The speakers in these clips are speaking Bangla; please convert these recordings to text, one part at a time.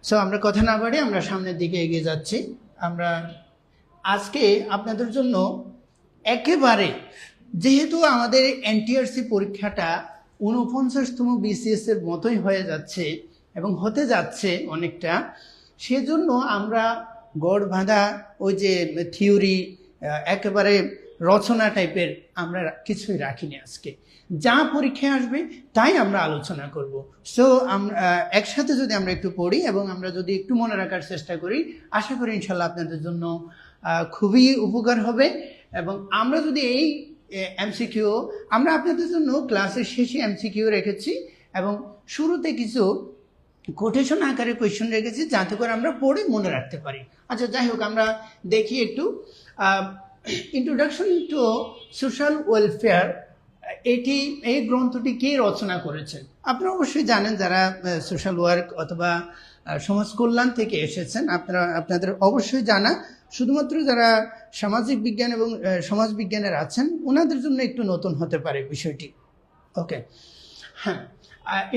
সো আমরা কথা না বাড়ি আমরা সামনের দিকে এগিয়ে যাচ্ছি। আমরা আজকে আপনাদের জন্য একেবারে, যেহেতু আমাদের এনটিআরসি পরীক্ষাটা 49তম বিসিএস এর মতোই হয়ে যাচ্ছে এবং হতে যাচ্ছে অনেকটা, সেজন্য আমরা গড় বাঁধা ওই যে থিওরি একেবারে রচনা টাইপের আমরা কিছুই রাখিনি। আজকে যা পরীক্ষায় আসবে তাই আমরা আলোচনা করব। সো আমরা একসাথে যদি আমরা একটু পড়ি এবং আমরা যদি একটু মনে রাখার চেষ্টা করি, আশা করি ইনশাল্লাহ আপনাদের জন্য খুবই উপকার হবে। এবং আমরা যদি এই এমসিকিউ, আমরা আপনাদের জন্য ক্লাসের শেষে এমসিকিউ রেখেছি এবং শুরুতে কিছু কোটেশন আকারে কোয়েশ্চেন রেখেছি যাতে করে আমরা পড়ে মনে রাখতে পারি। আচ্ছা, যাই হোক, আমরা দেখি একটু ইন্ট্রোডাকশন টু সোশ্যাল ওয়েলফেয়ার। এই গ্রন্থটি কে রচনা করেছেন? আপনারা অবশ্যই জানেন, যারা সোশ্যাল ওয়ার্ক অথবা সমাজ কল্যাণ থেকে এসেছেন আপনাদের অবশ্যই জানা। শুধুমাত্র যারা সামাজিক বিজ্ঞান এবং সমাজ বিজ্ঞানের আছেন ওনাদের জন্য একটু নতুন হতে পারে বিষয়টি। ওকে, হ্যাঁ,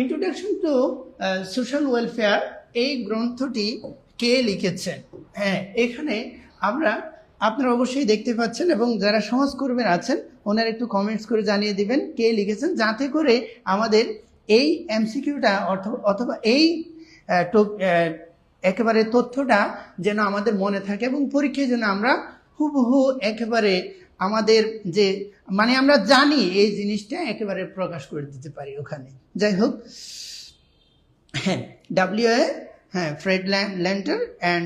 ইন্ট্রোডাকশন টু সোশ্যাল ওয়েলফেয়ার এই গ্রন্থটি কে লিখেছেন? হ্যাঁ, এখানে আপনারা অবশ্যই দেখতে পাচ্ছেন এবং যারা সমাজকর্মীরা আছেন ওনারা একটু কমেন্টস করে জানিয়ে দিবেন কে লিখেছেন, যাতে করে আমাদের এই এমসিকিউটা অথবা এই একেবারে তথ্যটা যেন আমাদের মনে থাকে এবং পরীক্ষায় যেন আমরা হুবহু একেবারে আমাদের যে আমরা জানি এই জিনিসটা একেবারে প্রকাশ করে দিতে পারি ওখানে। যাই হোক, হ্যাঁ, WA, হ্যাঁ, ফ্রেড ল্যান্টার অ্যান্ড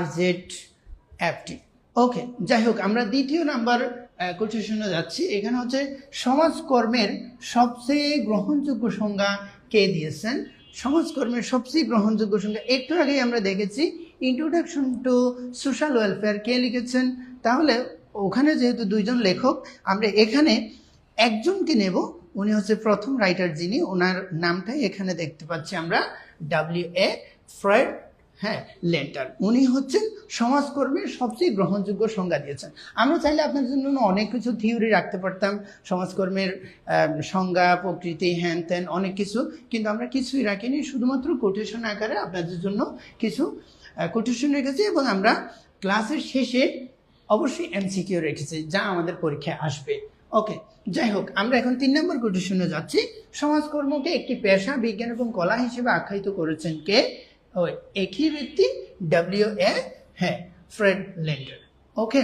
RZFT। ওকে, যাই হোক, আমরা দ্বিতীয় নাম্বার কোটেশনে যাচ্ছি। এখানে হচ্ছে সমাজকর্মের সবচেয়ে গ্রহণযোগ্য সংজ্ঞা কে দিয়েছেন? সমাজকর্মের সবচেয়ে গ্রহণযোগ্য সংজ্ঞা একটু আগেই আমরা দেখেছি, ইন্ট্রোডাকশন টু সোশ্যাল ওয়েলফেয়ার কে লিখেছেন? তাহলে ওখানে যেহেতু দুইজন লেখক, আমরা এখানে একজনকে নেব, উনি হচ্ছে প্রথম রাইটার যিনি, ওনার নামটাই এখানে দেখতে পাচ্ছি আমরা, WA ফ্রেড, হ্যাঁ, লেন্টার। উনি হচ্ছেন সমাজকর্মের সবচেয়ে গ্রহণযোগ্য সংজ্ঞা দিয়েছেন। আমরা চাইলে আপনাদের জন্য অনেক কিছু থিওরি রাখতে পারতাম, সমাজকর্মের সংজ্ঞা, প্রকৃতি, হ্যান ত্যান অনেক কিছু, কিন্তু আমরা কিছুই রাখিনি, শুধুমাত্র কোটেশন আকারে আপনাদের জন্য কিছু কোটেশন রেখেছি এবং আমরা ক্লাসের শেষে অবশ্যই এমসিকিউ রেখেছি যা আমাদের পরীক্ষায় আসবে। ওকে, যাই হোক, আমরা এখন 3 নম্বর কোটেশনে যাচ্ছি। সমাজকর্মকে একটি পেশা, বিজ্ঞান এবং কলা হিসেবে আখ্যায়িত করেছেন কে? একই ব্যক্তি, WA, হ্যাঁ, ফ্রেড ল্যান্টার। ওকে,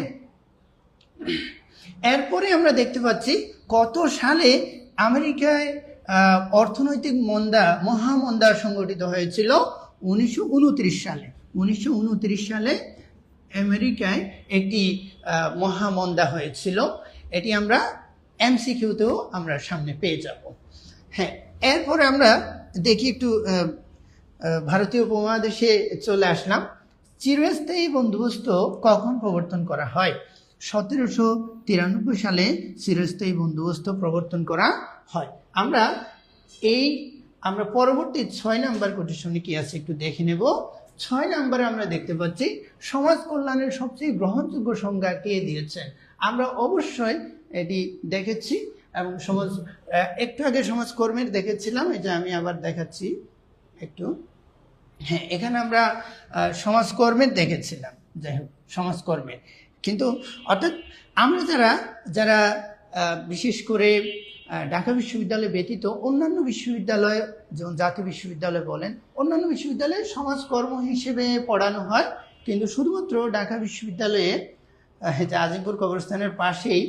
এরপরে আমরা দেখতে পাচ্ছি কত সালে আমেরিকায় অর্থনৈতিক মহামন্দা সংগঠিত হয়েছিল? 1929 সালে। 1929 সালে আমেরিকায় একটি মহামন্দা হয়েছিল। এটি আমরা এমসিকিউতেও আমরা সামনে পেয়ে যাব। হ্যাঁ, এরপরে আমরা দেখি একটু ভারতীয় উপমহাদেশে চলে আসলাম। চিরস্থায়ী বন্দোবস্ত কখন প্রবর্তন করা হয়? 1793 সালে চিরস্থায়ী বন্দোবস্ত প্রবর্তন করা হয়। আমরা পরবর্তী 6 নাম্বার কোটেশনে কি আছে একটু দেখে নেব। 6 নম্বরে আমরা দেখতে পাচ্ছি সমাজ কল্যাণের সবচেয়ে গ্রহণযোগ্য সংজ্ঞা কে দিয়েছেন? আমরা অবশ্যই এটি দেখেছি এবং একটু আগে সমাজকর্মের দেখেছিলাম, এটা আমি আবার দেখাচ্ছি একটু। হ্যাঁ, এখানে আমরা সমাজকর্মের দেখেছিলাম। যাই হোক, সমাজকর্মের কিন্তু অর্থাৎ আমরা যারা বিশেষ করে ঢাকা বিশ্ববিদ্যালয় ব্যতীত অন্যান্য বিশ্ববিদ্যালয়, যেমন জাতীয় বিশ্ববিদ্যালয় বলেন, অন্যান্য বিশ্ববিদ্যালয়ে সমাজকর্ম হিসেবে পড়ানো হয়, কিন্তু শুধুমাত্র ঢাকা বিশ্ববিদ্যালয়ে যে আজিমপুর কবরস্থানের পাশেই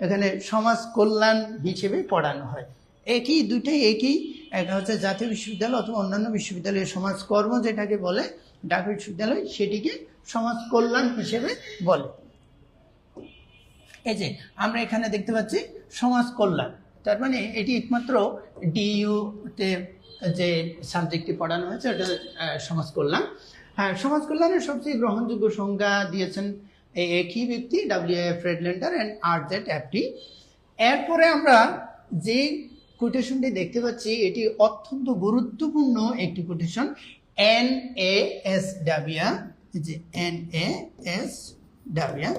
এখানে সমাজ কল্যাণ হিসেবে পড়ানো হয়। দুইটাই একই। একটা হচ্ছে জাতীয় বিশ্ববিদ্যালয় অথবা অন্যান্য বিশ্ববিদ্যালয়ের সমাজকর্ম যেটাকে বলে, ঢাকা বিশ্ববিদ্যালয় সেটিকে সমাজ কল্যাণ হিসেবে বলে। এই যে আমরা এখানে দেখতে পাচ্ছি সমাজ কল্যাণ, তার মানে এটি একমাত্র DU-তে যে সাবজেক্টটি পড়ানো হয়েছে ওটা সমাজ কল্যাণ। হ্যাঁ, সমাজ কল্যাণের সবচেয়ে গ্রহণযোগ্য সংজ্ঞা দিয়েছেন এই একই ব্যক্তি, WA ফ্রেড ল্যান্টার অ্যান্ড RZFT। এরপরে আমরা যে কোটেশনটি দেখতে পাচ্ছি এটি অত্যন্ত গুরুত্বপূর্ণ একটি কোটেশন, NASW, যে NASW।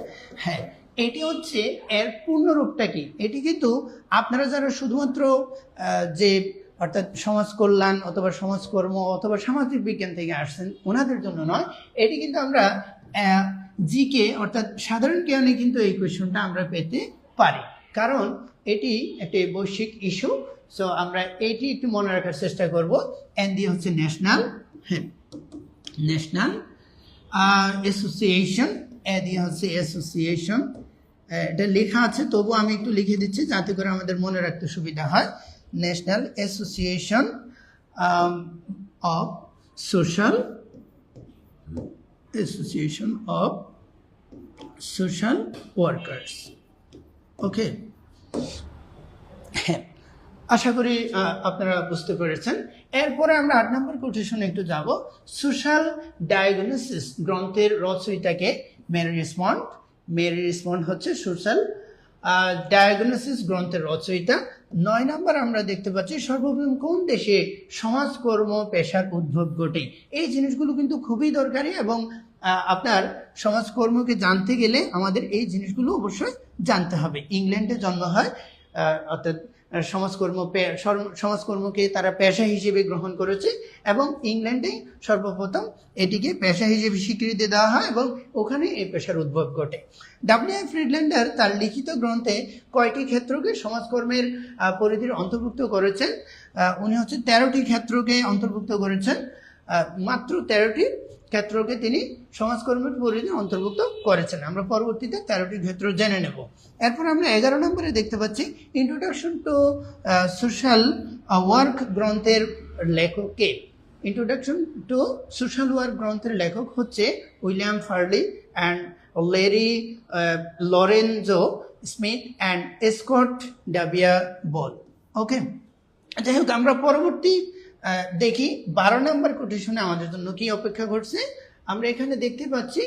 হ্যাঁ, এটি হচ্ছে এর পূর্ণরূপটা কি? এটি কিন্তু আপনারা যারা শুধুমাত্র যে অর্থাৎ সমাজ কল্যাণ অথবা সমাজকর্ম অথবা সামাজিক বিজ্ঞান থেকে আসছেন ওনাদের জন্য নয়, এটি কিন্তু আমরা জিকে অর্থাৎ সাধারণ জ্ঞানে কিন্তু এই কোয়েশনটা আমরা পেতে পারি, কারণ এটি একটি বৈশ্বিক ইস্যু। সো আমরা এটি একটু মনে রাখার চেষ্টা করব। এন দিয়ে হচ্ছে ন্যাশনাল, ন্যাশনাল অ্যাসোসিয়েশন, এ দিয়ে হচ্ছে অ্যাসোসিয়েশন, এটা লেখা আছে তবু আমি একটু লিখে দিচ্ছি যাতে করে আমাদের মনে রাখতে সুবিধা হয়। National association of social, association of social workers. Okay, হ্যাঁ, আশা করি আপনারা বুঝতে পেরেছেন। এরপরে আমরা 8 নম্বর কোটেশনে একটু যাব। সোশ্যাল ডায়াগনোসিস গ্রন্থের রচয়িতাকে মেরি রিচমন্ড। মেরি রিচমন্ড হচ্ছে সোশ্যাল ডায়াগনোসিস গ্রন্থের রচয়িতা। 9 নম্বর আমরা দেখতে পাচ্ছি সর্বপ্রথম কোন দেশে সমাজকর্ম পেশার উদ্ভব ঘটে। এই জিনিসগুলো কিন্তু খুবই দরকারি এবং আপনার সমাজকর্মকে জানতে গেলে আমাদের এই জিনিসগুলো অবশ্যই জানতে হবে। ইংল্যান্ডে জন্ম হয়, অর্থাৎ সমাজকর্মকে তারা পেশা হিসেবে গ্রহণ করেছে এবং ইংল্যান্ডে সর্বপ্রথম এটিকে পেশা হিসেবে স্বীকৃতি দেওয়া হয় এবং ওখানে এই পেশার উদ্ভব ঘটে। ডাব্লিউ.এফ. ফ্রিডল্যান্ডার তার লিখিত গ্রন্থে কয়টি ক্ষেত্রকে সমাজকর্মের পরিধির অন্তর্ভুক্ত করেছেন? উনি হচ্ছে 13টি ক্ষেত্রকে অন্তর্ভুক্ত করেছেন। মাত্র 13টি ক্ষেত্রকে তিনি সমাজকর্মের পরিধি অন্তর্ভুক্ত করেছেন। আমরা পরবর্তীতে 13টি ক্ষেত্র জেনে নেব। এরপর আমরা 11 নম্বরে দেখতে পাচ্ছি ইন্ট্রোডাকশন টু সোশ্যাল ওয়ার্ক গ্রন্থের লেখক কে? ইন্ট্রোডাকশন টু সোশ্যাল ওয়ার্ক গ্রন্থের লেখক হচ্ছে William Farley and Larry Lorenzo Smith and Scott W Boyle. Okay, যাই হোক, আমরা পরবর্তী দেখি 12 নম্বর কোটেশনে আমাদের জন্য কি অপেক্ষা করছে। আমরা এখানে দেখতে পাচ্ছি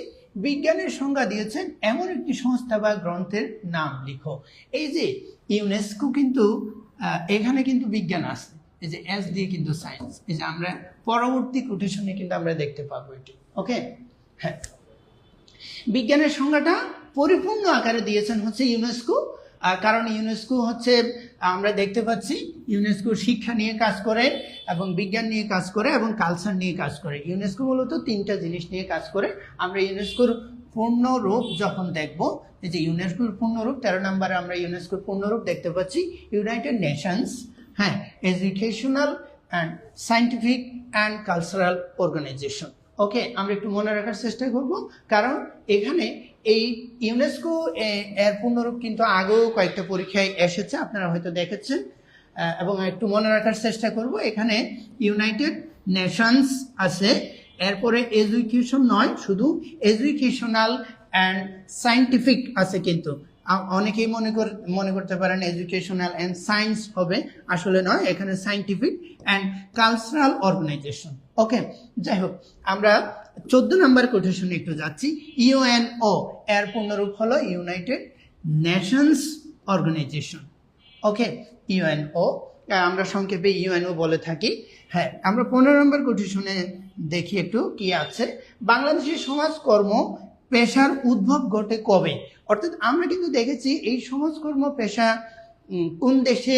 বিজ্ঞানের সংজ্ঞা দিয়েছেন এমন একটি সংস্থা বা গ্রন্থের নাম লিখো। এই যে ইউনেস্কো কিন্তু এখানে কিন্তু বিজ্ঞান আছে, এই যে এস দিয়ে কিন্তু সায়েন্স, এই যে আমরা পরবর্তী কোটেশনে কিন্তু আমরা দেখতে পাবো এটি। ওকে, হ্যাঁ, বিজ্ঞানের সংজ্ঞাটা পরিপূর্ণ আকারে দিয়েছেন হচ্ছে ইউনেস্কো, কারণ ইউনেস্কো হচ্ছে আমরা দেখতে পাচ্ছি ইউনেস্কো শিক্ষা নিয়ে কাজ করে এবং বিজ্ঞান নিয়ে কাজ করে এবং কালচার নিয়ে কাজ করে। ইউনেস্কো মূলত 3টা জিনিস নিয়ে কাজ করে। আমরা ইউনেস্কোর পূর্ণ রূপ যখন দেখব, এই যে ইউনেস্কোর পূর্ণ রূপ 13 নম্বরে আমরা ইউনেস্কোর পূর্ণ রূপ দেখতে পাচ্ছি ইউনাইটেড নেশনস, হ্যাঁ, educational and scientific and cultural organisation. Okay, আমরা একটু মনে রাখার চেষ্টা করব, কারণ এখানে এই ইউনেস্কো এর পূর্ণরূপ কিন্তু আগেও কয়েকটা পরীক্ষায় এসেছে, আপনারা হয়তো দেখেছেন, এবং একটু মনে রাখার চেষ্টা করব। এখানে ইউনাইটেড নেশনস আছে, এরপরে এডুকেশন নয়, শুধু এডুকেশনাল অ্যান্ড সায়েন্টিফিক আছে। কিন্তু অনেকেই মনে করতে পারেন এডুকেশনাল অ্যান্ড সায়েন্স হবে, আসলে নয়, এখানে সায়েন্টিফিক অ্যান্ড কালচারাল অর্গানাইজেশন। ওকে, যাই হোক, আমরা 14 নম্বর কোটেশনে একটু যাচ্ছি। ইউএনও এর পূর্ণরূপ হলো ইউনাইটেড নেশনস অর্গানাইজেশন। ওকে, ইউএনও আমরা সংক্ষেপে ইউএনও বলে থাকি। হ্যাঁ, আমরা 15 নম্বর কোটেশনে দেখি একটু কি আছে। বাংলাদেশের সমাজকর্ম পেশার উদ্ভব ঘটে কবে? অর্থাৎ আমরা কিন্তু দেখেছি এই সমাজকর্ম পেশা কোন দেশে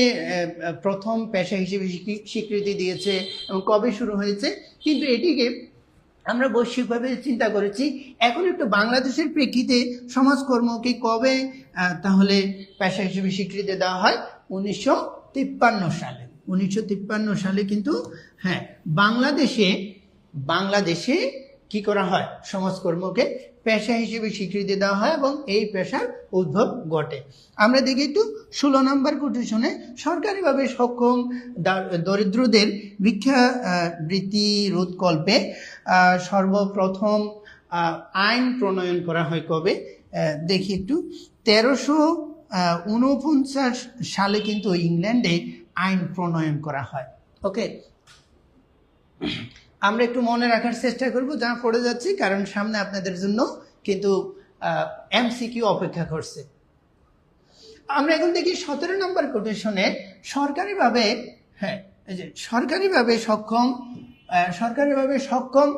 প্রথম পেশা হিসেবে স্বীকৃতি দিয়েছে এবং কবে শুরু হয়েছে, কিন্তু এটিকে আমরা বৈশ্বিকভাবে চিন্তা করেছি। এখন একটু বাংলাদেশের প্রেক্ষিতে সমাজকর্মকে কবে তাহলে পেশা হিসেবে স্বীকৃতি দেওয়া হয়? 1953 সালে। 1953 সালে কিন্তু, হ্যাঁ, বাংলাদেশে কি করা হয়? সমাজকর্মকে পেশা হিসেবে স্বীকৃতি দেওয়া হয় এবং এই পেশার উদ্ভব ঘটে। আমরা দেখি একটু 16 নম্বর কোটেশনে সরকারিভাবে সক্ষম দরিদ্রদের ভিক্ষাবৃত্তি রোধকল্পে সর্বপ্রথম আইন প্রণয়ন করা হয় কবে? দেখি একটু 1349 সালে কিন্তু ইংল্যান্ডে আইন প্রণয়ন করা হয়। ওকে, আমরা একটু মনে রাখার চেষ্টা করব যা পড়ে যাচ্ছি, কারণ সামনে আপনাদের জন্য কিন্তু এমসিকিউ অপেক্ষা করছে। আমরা এখন দেখি 17 নম্বর কোটেশনে সরকারিভাবে, হ্যাঁ, এই যে সরকারিভাবে সক্ষম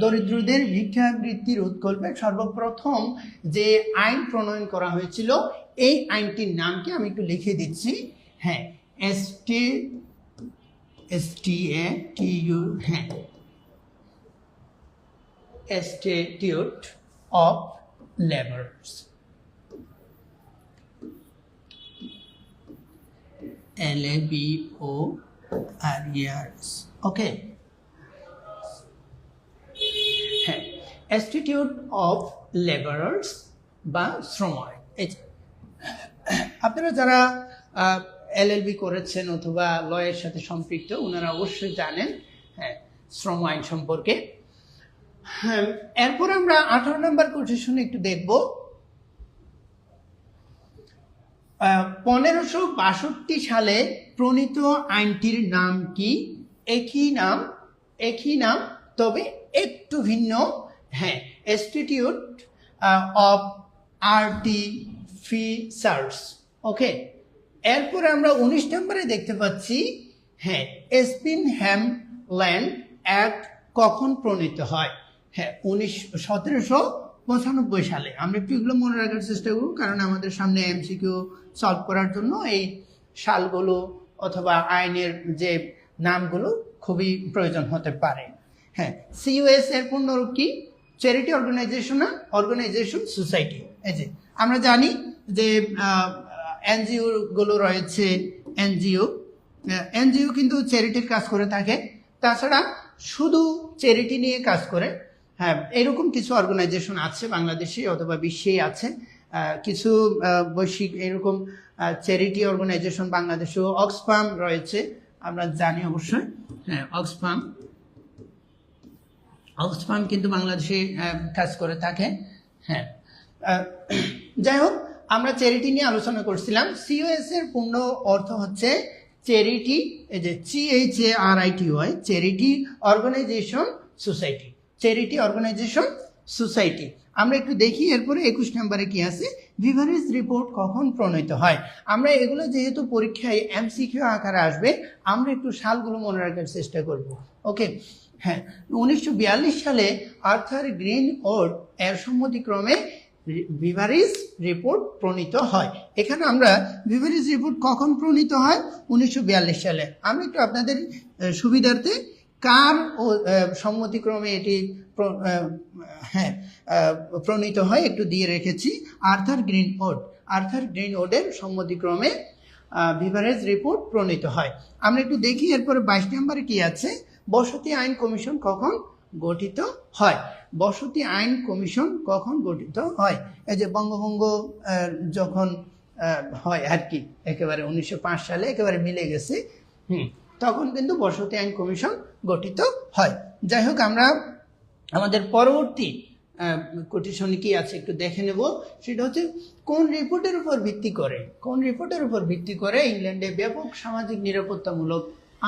দরিদ্রদের ভিক্ষাবৃত্তি রোধকল্পে সর্বপ্রথম যে আইন প্রণয়ন করা হয়েছিল, এই আইনটির নাম কি আমি একটু লিখে দিচ্ছি। হ্যাঁ, STATU, হ্যাঁ, Statute of Laborers, LABORERS, ওকে, হ্যাঁ, Institute of Laborers বা শ্রম আইন। আপনারা যারা LLB করেছেন অথবা লয়ের সাথে সম্পৃক্ত, ওনারা অবশ্যই জানেন হ্যাঁ শ্রম আইন সম্পর্কে। হ্যাঁ, এরপর আমরা 18 নম্বর কোটেশন একটু দেখব। 1562 সালে প্রণীত আইনটির নাম কি? একই নাম তবে একটু ভিন্ন, হ্যাঁ, ইনস্টিটিউট অফ আর্টিফিসার্স, ওকে। এরপর আমরা 19 নম্বরে দেখতে পাচ্ছি হ্যাঁ স্পিনহ্যাম ল্যান্ড অ্যাক্ট কখন প্রণীত হয়? হ্যাঁ 1795 সালে। আমরা একটু এগুলো মনে রাখার চেষ্টা করব, কারণ আমাদের সামনে MCQ সলভ করার জন্য এই সালগুলো অথবা আইনের যে নামগুলো খুবই প্রয়োজন হতে পারে। হ্যাঁ, CUS এর পূর্ণরূপ কি? Charity organisation society. এই যে আমরা জানি যে NGO গুলো রয়েছে, NGO কিন্তু চ্যারিটির কাজ করে থাকে, তাছাড়া শুধু চ্যারিটি নিয়ে কাজ করে। হ্যাঁ, এরকম কিছু অর্গানাইজেশন আছে বাংলাদেশে অথবা বিশ্বেই আছে, কিছু বৈশ্বিক এরকম চ্যারিটি অর্গানাইজেশন বাংলাদেশেও অক্সফাম রয়েছে, আমরা জানি অবশ্যই। হ্যাঁ, অক্সফাম কিন্তু বাংলাদেশে কাজ করে থাকে। হ্যাঁ, যাই হোক, আমরা চ্যারিটি নিয়ে আলোচনা করছিলাম। CUS এর পূর্ণ অর্থ হচ্ছে চ্যারিটি, এই যে CHARITY, charity organisation society, charity organisation society. আমরা একটু দেখি এরপরে 21 নম্বরে কি আছে, ভিভারিজ রিপোর্ট কখন প্রণীত হয়? আমরা এগুলো যেহেতু পরীক্ষায় MCQ আকারে আসবে, আমরা একটু সালগুলো মনে রাখার চেষ্টা করব, ওকে। হ্যাঁ, 1942 সালে আর্থার গ্রিনওড এর সম্মতিক্রমে ভিভারিজ রিপোর্ট প্রণীত হয়। এখানে আমরা ভিভারিজ রিপোর্ট কখন প্রণীত হয়? 1942 সালে। আমি একটু আপনাদের সুবিধার্থে কার ও সম্মতিক্রমে এটি প্রণীত হয় একটু দিয়ে রেখেছি। আর্থার গ্রিনওডের সম্মতিক্রমে ভিভারেজ রিপোর্ট প্রণীত হয়। আমরা একটু দেখি এরপরে 22 নম্বরে কি আছে, বসতি আইন কমিশন কখন গঠিত হয়? বসতি আইন কমিশন কখন গঠিত হয়? এই যে বঙ্গভঙ্গ যখন হয় আর কি, একেবারে 1905 সালে একেবারে মিলে গেছে, তখন কিন্তু বসতি আইন কমিশন গঠিত হয়। যাই হোক, আমরা আমাদের পরবর্তী কোটেশন কি আছে একটু দেখে নেব। সেটা হচ্ছে কোন রিপোর্টের উপর ভিত্তি করে ইংল্যান্ডে ব্যাপক সামাজিক নিরাপত্তামূলক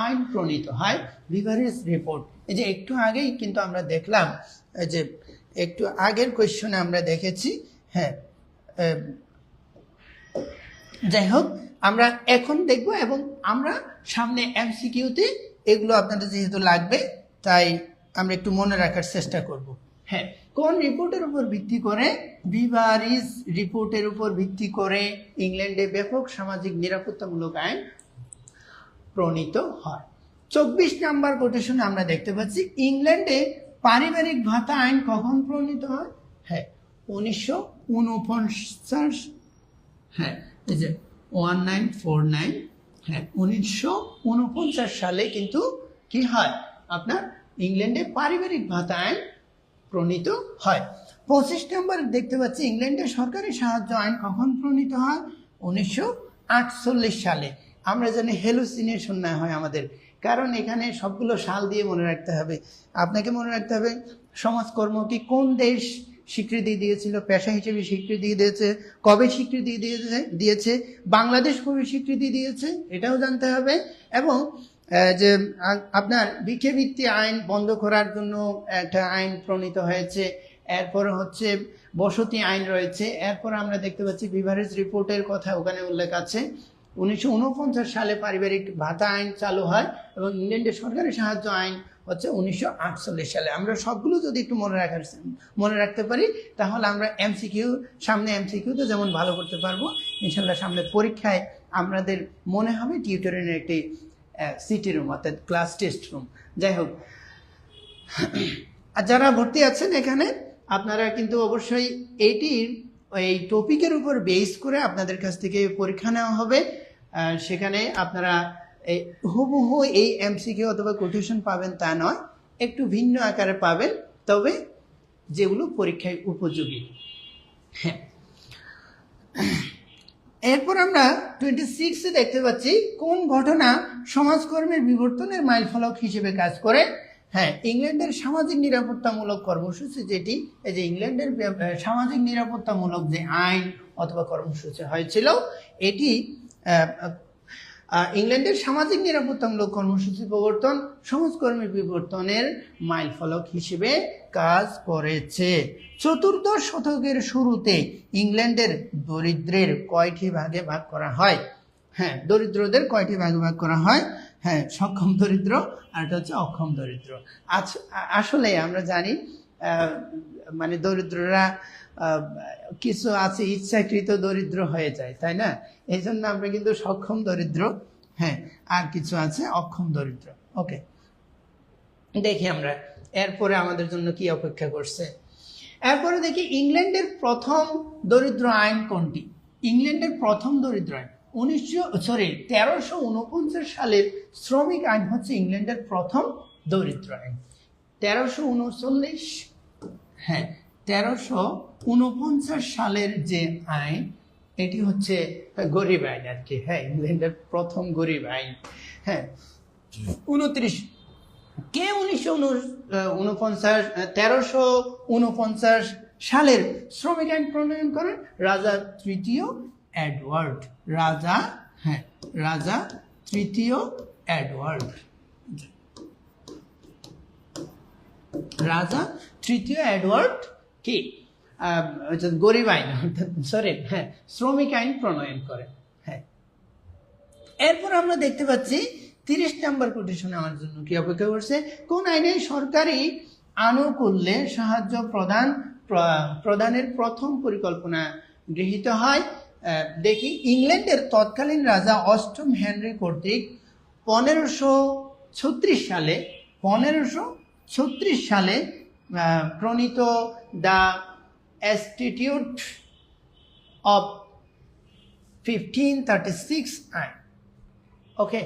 আইন প্রণীত হয়? ভিভারিজ রিপোর্ট। এই যে একটু আগেই কিন্তু আমরা দেখলাম, যে একটু আগের কোয়েশ্চনে আমরা দেখেছি। হ্যাঁ, যাই হোক, আমরা এখন দেখব এবং আমরা সামনে MCQতে এগুলো আপনাদের যেহেতু লাগবে, তাই আমরা একটু মনে রাখার চেষ্টা করব। হ্যাঁ, কোন রিপোর্টের উপর ভিত্তি করে? ভিভারিজ রিপোর্টের উপর ভিত্তি করে ইংল্যান্ডে ব্যাপক সামাজিক নিরাপত্তামূলক আইন প্রণীত হয়। 24 নম্বর কোটেশনে আমরা দেখতে পাচ্ছি ইংল্যান্ডে পারিবারিক ভাতা আইন কখন প্রণীত হয়? হ্যাঁ, 1949। হ্যাঁ, এই যে 1949। হ্যাঁ, 1949 সালে কিন্তু কি হয় আপনার ইংল্যান্ডে পারিবারিক ভাতা আইন প্রণীত হয়। 25 নম্বর দেখতে পাচ্ছি ইংল্যান্ডের সরকারি সাহায্য আইন কখন প্রণীত হয়? 1948 সালে। আমরা জানি হ্যালুসিনেশন না হয় আমাদের, কারণ এখানে সবগুলো সাল দিয়ে মনে রাখতে হবে। আপনাকে মনে রাখতে হবে সমাজকর্মকে কোন দেশ স্বীকৃতি দিয়েছিল, পেশা হিসেবে স্বীকৃতি দিয়েছে, কবে স্বীকৃতি দিয়েছে, বাংলাদেশ কবে স্বীকৃতি দিয়েছে এটাও জানতে হবে। এবং যে আপনার ভিক্ষাবৃত্তি আইন বন্ধ করার জন্য একটা আইন প্রণীত হয়েছে। এরপর হচ্ছে বসতি আইন রয়েছে। এরপর আমরা দেখতে পাচ্ছি ভিভারেজ রিপোর্টের কথা ওখানে উল্লেখ আছে। 1949 সালে পারিবারিক ভাতা আইন চালু হয় এবং ইংল্যান্ডের সরকারি সাহায্য আইন হচ্ছে 1948 সালে। আমরা সবগুলো যদি একটু মনে রাখতে পারি, তাহলে আমরা সামনে এমসিকিউতে যেমন ভালো করতে পারবো, ইনশাল্লাহ সামনে পরীক্ষায় আমাদের মনে হবে টিউটোরিয়ালের একটি সিটি রুম অর্থাৎ ক্লাস টেস্ট রুম। যাই হোক, আর যারা ভর্তি আছেন এখানে আপনারা কিন্তু অবশ্যই এই টপিকের উপর বেস করে আপনাদের কাছ থেকে পরীক্ষা নেওয়া হবে। সেখানে আপনারা হুবহু এই এমসিকিউ অথবা কোটেশন পাবেন তা নয়, একটু ভিন্ন আকারে পাবেন, তবে যেগুলো পরীক্ষায় উপযোগী। হ্যাঁ, এরপর আমরা 26 দেখতে পাচ্ছি কোন ঘটনা সমাজকর্মের বিবর্তনের মাইলফলক হিসেবে কাজ করে। হ্যাঁ, ইংল্যান্ডের সামাজিক নিরাপত্তামূলক কর্মসূচি, যেটি এই যে ইংল্যান্ডের সামাজিক নিরাপত্তামূলক যে আইন অথবা কর্মসূচি হয়েছিল, এটি ইংল্যান্ডের সামাজিক নিরাপত্তামূলক কর্মসূচি প্রবর্তন সমাজকর্মের বিবর্তনের মাইলফলক হিসেবে কাজ করেছে। চতুর্দশ শতকের শুরুতে ইংল্যান্ডের দরিদ্রের কয়টি ভাগে ভাগ করা হয়? হ্যাঁ, দরিদ্রদের কয়টি ভাগে ভাগ করা হয়? হ্যাঁ, সক্ষম দরিদ্র আর এটা হচ্ছে অক্ষম দরিদ্র। আসলে আমরা জানি মানে দরিদ্ররা কিছু আছে ইচ্ছাকৃত দরিদ্র হয়ে যায়, তাই না? এই জন্য আমরা কিন্তু সক্ষম দরিদ্র, হ্যাঁ, আর কিছু আছে অক্ষম দরিদ্র। ওকে, দেখি আমরা এরপরে আমাদের জন্য কি অপেক্ষা করছে। এরপরে দেখি ইংল্যান্ডের প্রথম দরিদ্র আইন কোনটি? ইংল্যান্ডের প্রথম দরিদ্র আইন 1349 সালের শ্রমিক আইন হচ্ছে ইংল্যান্ডের প্রথম দরিদ্র আইন। 1339, হ্যাঁ 1349 সালের যে আইন, এটি হচ্ছে গরিব আইন আর কি। হ্যাঁ, ইংল্যান্ডের প্রথম গরিব আইন। হ্যাঁ, 1349 সালের শ্রমিক আইন প্রণয়ন করেন রাজা তৃতীয় এডওয়ার্ড। রাজা তৃতীয় এডওয়ার্ড। রাজা তৃতীয় এডওয়ার্ড কি গরিব আইন, সরি, হ্যাঁ, শ্রমিক আইন প্রণয়ন করেন। হ্যাঁ, এরপর আমরা দেখতে পাচ্ছি 30 নম্বর কোটেশনে আমার জন্য কি অপেক্ষা করছে। কোন আইনে সরকারি আনুকূল্যে সাহায্য প্রদানের প্রথম পরিকল্পনা গৃহীত হয়? দেখি, ইংল্যান্ডের তৎকালীন রাজা অষ্টম হেনরি কর্তৃক 1536 সালে প্রণীত দ্য স্ট্যাটিউট অফ 1536 আইন। ওকে,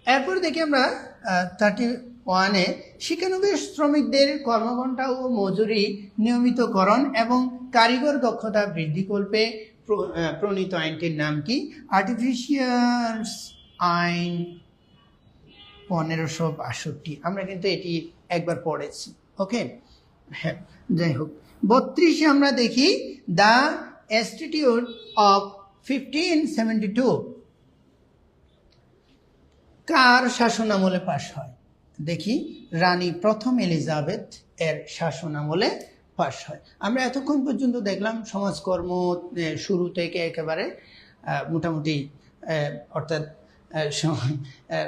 এরপর দেখি আমরা 31-এ শিক্ষানবিশ শ্রমিকদের কর্মঘণ্টা ও মজুরি নিয়মিতকরণ এবং কারিগর দক্ষতা বৃদ্ধিকল্পে প্রণীত আইনটির নাম কি? আর্টিফিশিয়ালস আইন 1562। আমরা কিন্তু এটি একবার পড়েছি। ওকে, হ্যাঁ, যাই হোক, 32-এ আমরা দেখি দ্য স্ট্যাটিউট অফ 1572 কার শাসনামলে পাশ হয়? দেখি, রানী প্রথম এলিজাবেথ এর শাসনামলে পাশ হয়। আমরা এতক্ষণ পর্যন্ত দেখলাম সমাজকর্ম শুরু থেকে একেবারে মোটামুটি, অর্থাৎ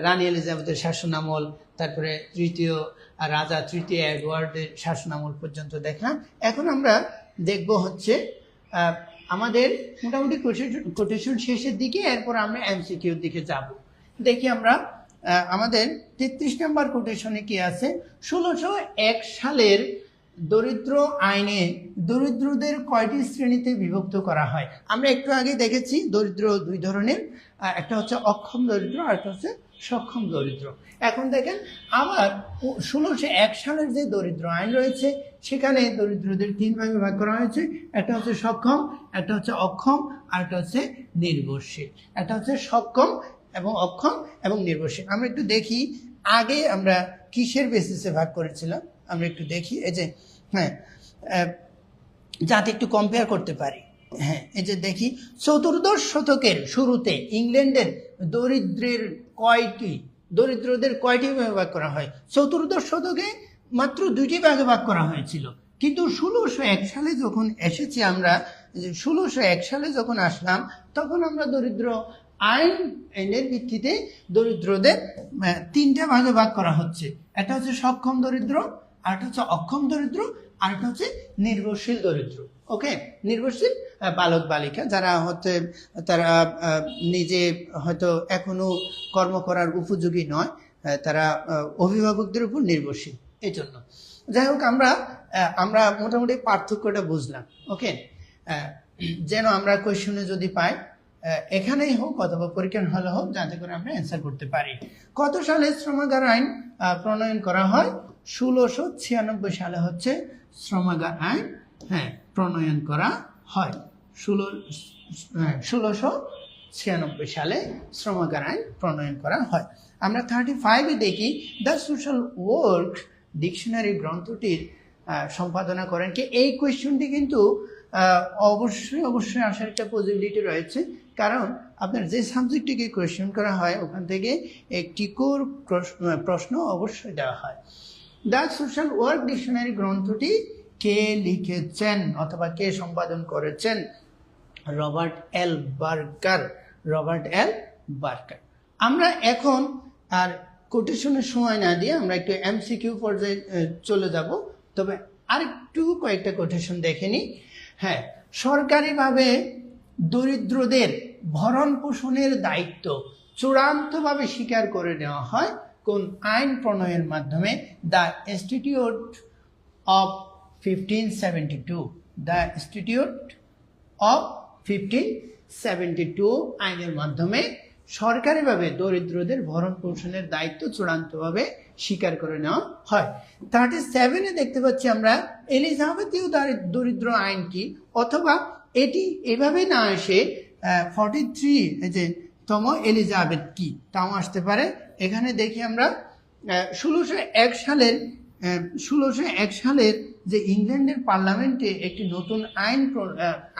রানী এলিজাবেথের শাসনামল, তারপরে রাজা তৃতীয় এডওয়ার্ডের শাসনামল পর্যন্ত দেখলাম। এখন আমরা দেখব হচ্ছে আমাদের মোটামুটি কোটেশন শেষের দিকে, এরপর আমরা এমসিকিউর দিকে যাব। দেখি আমরা আমাদের 33 নম্বর কোটেশনে কি আছে। 1601 সালের দরিদ্র আইনে দরিদ্রদের কয়টি শ্রেণীতে বিভক্ত করা হয়? আমরা একটু আগে দেখেছি দরিদ্র দুই ধরনের, একটা হচ্ছে অক্ষম দরিদ্র আর একটা হচ্ছে সক্ষম দরিদ্র। এখন দেখেন আবার 1601 সালের যে দরিদ্র আইন রয়েছে সেখানে দরিদ্রদের 3 ভাগে ভাগ করা হয়েছে। একটা হচ্ছে সক্ষম, একটা হচ্ছে অক্ষম, আর একটা হচ্ছে নির্ভরশীল। একটা হচ্ছে সক্ষম এবং অক্ষম এবং নির্ভরশীল। আমরা একটু দেখি আগে আমরা কিসের বেসিসে ভাগ করেছিলাম, আমরা একটু দেখি। এই যে, হ্যাঁ, যাতে একটু কম্পেয়ার করতে পারি। হ্যাঁ, এই যে দেখি, 14দশ শতকের শুরুতে ইংল্যান্ডের দরিদ্রদের কয়টি ভাগে ভাগ করা হয়? 14দশ শতকে মাত্র 2টি ভাগে ভাগ করা হয়েছিল। কিন্তু 1601 সালে যখন এসেছি আমরা, 1601 সালে যখন আসলাম, তখন আমরা দরিদ্র আইনের ভিত্তিতে দরিদ্রদের 3টে ভাগে ভাগ করা হচ্ছে। একটা হচ্ছে সক্ষম দরিদ্র, আরেকটা হচ্ছে অক্ষম দরিদ্র, আরেকটা হচ্ছে নির্ভরশীল দরিদ্র। ওকে, নির্ভরশীল বালক বালিকা যারা হচ্ছে তারা নিজে হয়তো এখনো কর্ম করার উপযোগী নয়, তারা অভিভাবকদের উপর নির্ভরশীল। এই জন্য যাই হোক আমরা মোটামুটি পার্থক্যটা বুঝলাম। ওকে, যেন আমরা কোয়েশ্চনে যদি পাই এখানেই হোক অথবা পরীক্ষার হলে হোক, যাতে করে আমরা অ্যান্সার করতে পারি। কত সালে শ্রমাগার আইন প্রণয়ন করা হয়? 1696 সালে হচ্ছে শ্রমাগার আইন প্রণয়ন করা হয়। 1696 সালে শ্রমাগার আইন প্রণয়ন করা হয়। আমরা 35-এ দেখি দ্য সোশ্যাল ওয়ার্ক ডিকশনারি গ্রন্থটির সম্পাদনা করেন কি? এই কোয়েশ্চনটি কিন্তু অবশ্যই আসার একটা পসিবিলিটি রয়েছে, কারণ আপনার যে সাবজেক্টটিকে কোয়েশ্চেন করা হয় ওখান থেকে একটি কোর প্রশ্ন অবশ্যই দেওয়া হয়। দ্য সোশ্যাল ওয়ার্ক ডিকশনারি গ্রন্থটি কে লিখেছেন অথবা কে সম্পাদন করেছেন? রবার্ট এল বার্কার। আমরা এখন আর কোটেশনের সময় না দিয়ে আমরা একটু এমসিকিউ পর্যায়ে চলে যাব। তবে আরেকটু কয়েকটা কোটেশন দেখে নিই। সরকারিভাবে দরিদ্রদের ভরণ পোষণের দায়িত্ব চূড়ান্তভাবে স্বীকার করে নেওয়া হয় কোন আইন প্রণয়নের মাধ্যমে? The institute of 1572। The institute of 1572 আইনের মাধ্যমে সরকারিভাবে দরিদ্রদের ভরণ পোষণের দায়িত্ব চূড়ান্তভাবে স্বীকার করে নেওয়া হয়। 37-এ দেখতে পাচ্ছি আমরা এলিজাবেথীয় দরিদ্র আইন কি, অথবা এটি এভাবে না এসে 43 এলিজাবেথ কি তাও আসতে পারে। এখানে দেখি আমরা 1601 সালের যে ইংল্যান্ডের পার্লামেন্টে একটি নতুন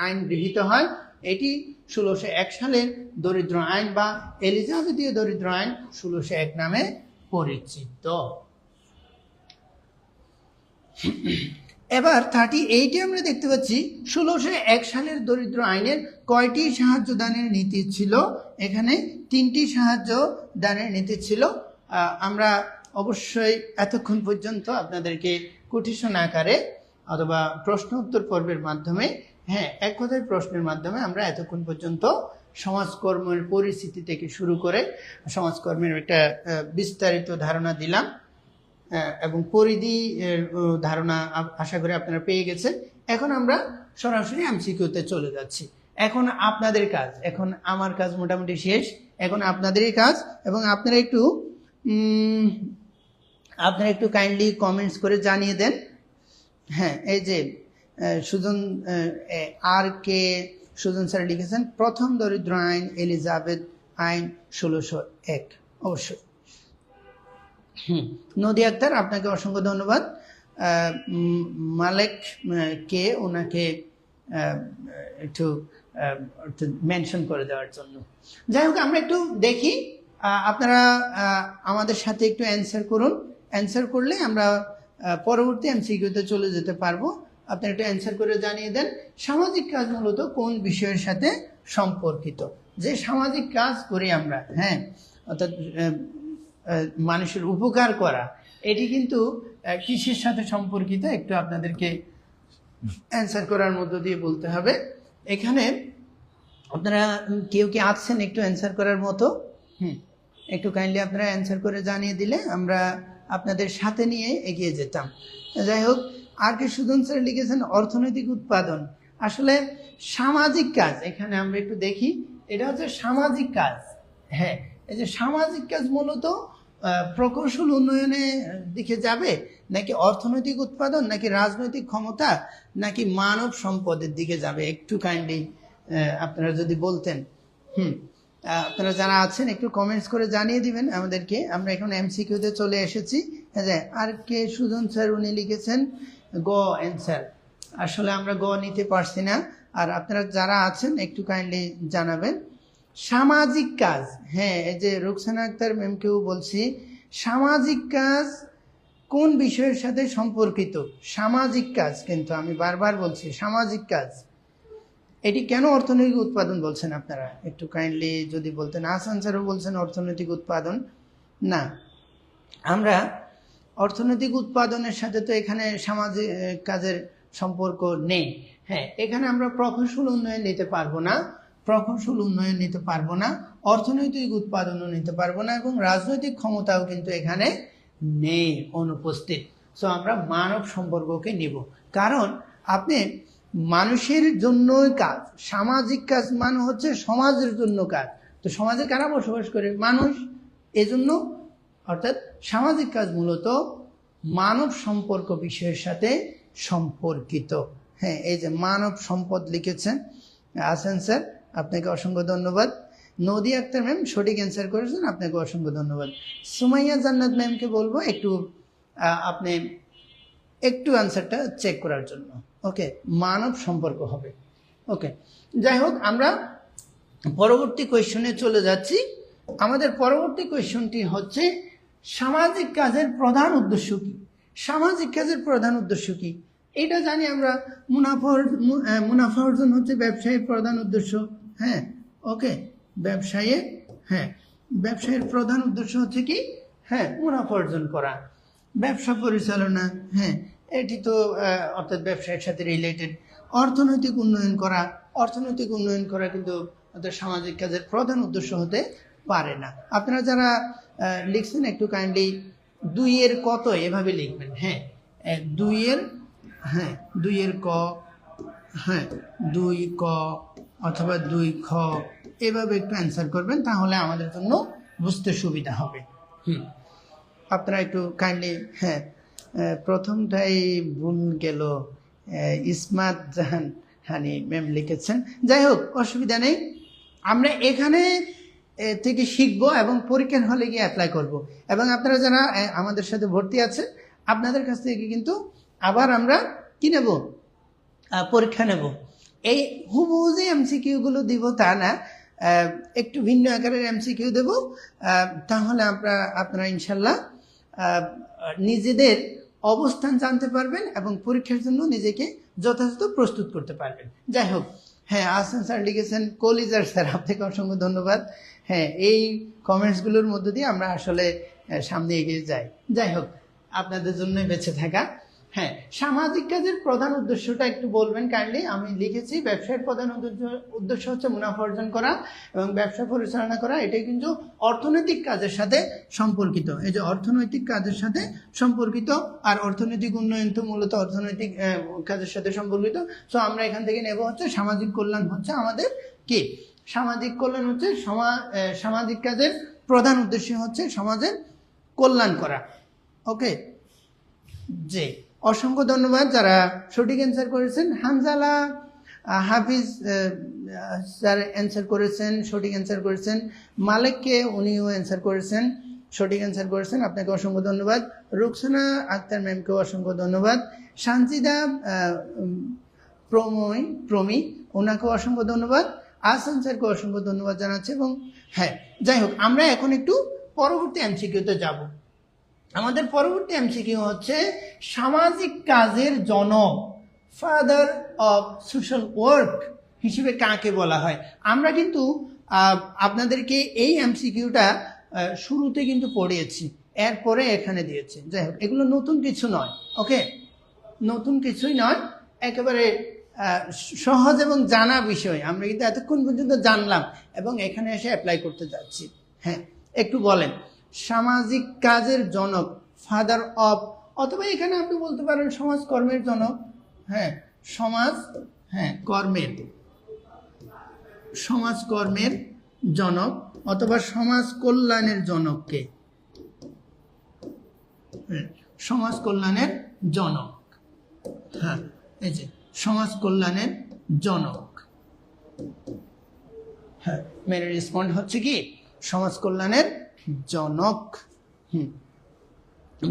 আইন গৃহীত হয়, এটি 1601 সালের দরিদ্র আইন বা এলিজাবেথীয় দরিদ্র আইন 1601 নামে পরিচিত। এবার 38-এ আমরা দেখতে পাচ্ছি 1601 সালের দরিদ্র আইনের কয়টি সাহায্য দানের নীতি ছিল? এখানে 3টি সাহায্য দানের নীতি ছিল। আমরা অবশ্যই এতক্ষণ পর্যন্ত আপনাদেরকে কোটেশন আকারে অথবা প্রশ্ন উত্তর পর্বের মাধ্যমে এক কথায় প্রশ্নের মাধ্যমে আমরা এতক্ষণ পর্যন্ত সমাজকর্মের পরিস্থিতি থেকে শুরু করে সমাজকর্মের একটা বিস্তারিত ধারণা দিলাম এবং পরিধি ধারণা আশা করি আপনারা পেয়ে গেছেন। এখন আমরা সরাসরি এমসিকিউতে চলে যাচ্ছি। এখন আপনাদের কাজ, এখন আমার কাজ মোটামুটি শেষ, এখন আপনাদেরই কাজ। এবং আপনারা একটু কাইন্ডলি কমেন্টস করে জানিয়ে দেন। এই যে সুজন সুজন স্যার লিখেছেন প্রথম দরিদ্র আইন এলিজাবেথ আইন 1601। অবশ্যই নদী আক্তার, আপনাকে অসংখ্য ধন্যবাদ। মালেক কে ওনাকে একটু মেনশন করে দেওয়ার জন্য। যাই হোক, আমরা একটু দেখি, আপনারা আমাদের সাথে একটু অ্যান্সার করুন। অ্যান্সার করলে আমরা পরবর্তী এমসিকিউতে চলে যেতে পারবো। আপনি একটু অ্যান্সার করে জানিয়ে দেন সামাজিক কাজ মূলত কোন বিষয়ের সাথে সম্পর্কিত? যে সামাজিক কাজ করি আমরা, অর্থাৎ মানুষের উপকার করা, এটি কিন্তু কিসের সাথে সম্পর্কিত একটু আপনাদেরকে অ্যান্সার করার মধ্য দিয়ে বলতে হবে। এখানে আপনারা কেউ কি আছেন একটু অ্যান্সার করার মতো? একটু কাইন্ডলি আপনারা অ্যান্সার করে জানিয়ে দিলে আমরা আপনাদের সাথে নিয়ে এগিয়ে যেতাম। যাই হোক, আর কি সুজন স্যার লিখেছেন অর্থনৈতিক উৎপাদন। আসলে সামাজিক কাজ, এখানে আমরা একটু দেখি, এটা হচ্ছে সামাজিক কাজ। এই যে সামাজিক কাজ মূলত প্রকৌশল উন্নয়নের দিকে যাবে, নাকি অর্থনৈতিক উৎপাদন, নাকি রাজনৈতিক ক্ষমতা, নাকি মানব সম্পদের দিকে যাবে? একটু কাইন্ডলি আপনারা যদি বলতেন। আপনারা যারা আছেন একটু কমেন্টস করে জানিয়ে দিবেন আমাদেরকে। আমরা এখন এমসিকিউতে চলে এসেছি। আর কে সুজন স্যার উনি লিখেছেন গ অ্যান্সার। আসলে আমরা গ নিতে পারছি না। আর আপনারা যারা আছেন একটু কাইন্ডলি জানাবেন। সামাজিক কাজ, এই যে রুকসানা আক্তার ম্যামকেও বলছি, সামাজিক কাজ কোন বিষয়ের সাথে সম্পর্কিত? সামাজিক কাজ, কিন্তু আমি বারবার বলছি সামাজিক কাজ। এটি কেন অর্থনৈতিক উৎপাদন বলছেন আপনারা একটু কাইন্ডলি যদি বলতেন। আহসান স্যারও বলছেন অর্থনৈতিক উৎপাদন। না, আমরা অর্থনৈতিক উৎপাদনের সাথে তো এখানে সামাজিক কাজের সম্পর্ক নেই। হ্যাঁ, এখানে আমরা প্রকৌশল উন্নয়ন নিতে পারবো না, প্রকৌশল উন্নয়ন নিতে পারবো না, অর্থনৈতিক উৎপাদনও নিতে পারবো না, এবং রাজনৈতিক ক্ষমতাও কিন্তু এখানে নেই, অনুপস্থিত। সো আমরা মানব সম্পর্ককে নিব, কারণ আপনি মানুষের জন্যই কাজ, সামাজিক কাজ মানে হচ্ছে সমাজের জন্য কাজ। তো সমাজে কারা বসবাস করে? মানুষ। এজন্য অর্থাৎ সামাজিক কাজ মূলত মানব সম্পর্ক বিষয়ের সাথে সম্পর্কিত। হ্যাঁ, এই যে মানব সম্পদ লিখেছেন আছেন স্যার, আপনাকে অসংখ্য ধন্যবাদ। নদী আক্তার ম্যাম সঠিক অ্যান্সার করেছেন, আপনাকে অসংখ্য ধন্যবাদ। সুমাইয়া জান্নাত ম্যামকে বলবো একটু আপনি একটু অ্যান্সারটা চেক করার জন্য। ওকে, মানব সম্পর্ক হবে। ওকে, যাই হোক, আমরা পরবর্তী কোয়েশ্চনে চলে যাচ্ছি। আমাদের পরবর্তী কোয়েশ্চনটি হচ্ছে সামাজিক কাজের প্রধান উদ্দেশ্য কি? সামাজিক কাজের প্রধান উদ্দেশ্য কি? এটা জানি আমরা, মুনাফা অর্জন হচ্ছে ব্যবসায়ের প্রধান উদ্দেশ্য। হ্যাঁ, ওকে, ব্যবসায়ের প্রধান উদ্দেশ্য হচ্ছে কি? হ্যাঁ, মুনাফা অর্জন করা, ব্যবসা পরিচালনা। হ্যাঁ, এটি তো অর্থাৎ ব্যবসায়ের সাথে রিলেটেড। অর্থনৈতিক উন্নয়ন করা, অর্থনৈতিক উন্নয়ন করা কিন্তু অর্থাৎ সামাজিক কাজের প্রধান উদ্দেশ্য হতে পারে না। আপনারা যারা লিখছেন একটু কাইন্ডলি 2 কত এভাবে লিখবেন। হ্যাঁ, 2 ক, হ্যাঁ 2 ক অথবা 2 খ এভাবে একটু অ্যান্সার করবেন, তাহলে আমাদের জন্য বুঝতে সুবিধা হবে। আপনারা একটু কাইন্ডলি, হ্যাঁ প্রথমটাই ভুল গেল, ইসমাত জাহান হানি ম্যাম লিখেছেন। যাই হোক, অসুবিধা নেই, আমরা এখানে থেকে শিখবো এবং পরীক্ষার হলে গিয়ে অ্যাপ্লাই করব। এবং আপনারা যারা আমাদের সাথে ভর্তি আছেন, আপনাদের কাছ থেকে কিন্তু আবার আমরা কি নেব, পরীক্ষা নেব। এই হুবহু যে এমসিকিউগুলো দিব তা না, একটু ভিন্ন আকারের এমসিকিউ দেব, তাহলে আপনারা ইনশাল্লাহ নিজেদের অবস্থান জানতে পারবেন এবং পরীক্ষার জন্য নিজেকে যথাযথ প্রস্তুত করতে পারবেন। যাই হোক, হ্যাঁ আহসান স্যার লিখেছেন, কলিজার স্যার আপনাকে অসংখ্য ধন্যবাদ। হ্যাঁ, এই কমেন্টসগুলোর মধ্য দিয়ে আমরা আসলে সামনে এগিয়ে যাই। যাই হোক, আপনাদের জন্যই বেঁচে থাকা। হ্যাঁ, সামাজিক কাজের প্রধান উদ্দেশ্যটা একটু বলবেন কাইন্ডলি। আমি লিখেছি ব্যবসায়ের প্রধান উদ্দেশ্য হচ্ছে মুনাফা অর্জন করা এবং ব্যবসা পরিচালনা করা। এটাই কিন্তু অর্থনৈতিক কাজের সাথে সম্পর্কিত। এই যে অর্থনৈতিক কাজের সাথে সম্পর্কিত, আর অর্থনৈতিক উন্নয়ন তো মূলত অর্থনৈতিক কাজের সাথে সম্পর্কিত। সো আমরা এখান থেকে নেব হচ্ছে সামাজিক কল্যাণ হচ্ছে আমাদের কি? সামাজিক কল্যাণ হচ্ছে সামাজিক কাজের প্রধান উদ্দেশ্য হচ্ছে সমাজের কল্যাণ করা। ওকে, জি অসংখ্য ধন্যবাদ যারা সঠিক অ্যান্সার করেছেন। হানজালা হাফিজ স্যার অ্যান্সার করেছেন, সঠিক অ্যান্সার করেছেন। মালিককে উনিও অ্যান্সার করেছেন, সঠিক অ্যান্সার করেছেন, আপনাকে অসংখ্য ধন্যবাদ। রুকসানা আক্তার ম্যামকেও অসংখ্য ধন্যবাদ। সানজিদা প্রমি ওনাকেও অসংখ্য ধন্যবাদ। আহসান স্যারকে অসংখ্য ধন্যবাদ জানাচ্ছি। এবং হ্যাঁ, যাই হোক, আমরা এখন একটু পরবর্তী এমসিকিউতে যাব। আমাদের পরবর্তী এমসিকিউ হচ্ছে সামাজিক কাজের জনক, ফাদার অফ সোশ্যাল ওয়ার্ক হিসেবে কাকে বলা হয়? আমরা কিন্তু আপনাদেরকে এই এমসিকিউটা শুরুতে কিন্তু পড়িয়েছি, এরপরে এখানে দিয়েছি। যাই হোক, এগুলো নতুন কিছু নয়। ওকে, নতুন কিছুই নয়, একেবারে সহজ এবং জানা বিষয়। আমরা কিন্তু এতক্ষণ পর্যন্ত জানলাম এবং এখানে এসে অ্যাপ্লাই করতে যাচ্ছি। হ্যাঁ, একটু বলেন সামাজিক কাজের জনক, ফাদার অফ, অথবা এখানে আপনি বলতে পারেন সমাজকর্মের জনক। হ্যাঁ, সমাজকর্মের জনক অথবা সমাজ কল্যাণের জনককে, সমাজ কল্যাণের জনক। হ্যাঁ, এই যে সমাজ কল্যাণের জনক। হ্যাঁ, মেরে রেসপন্ড হচ্ছে কি সমাজ কল্যাণের জনক।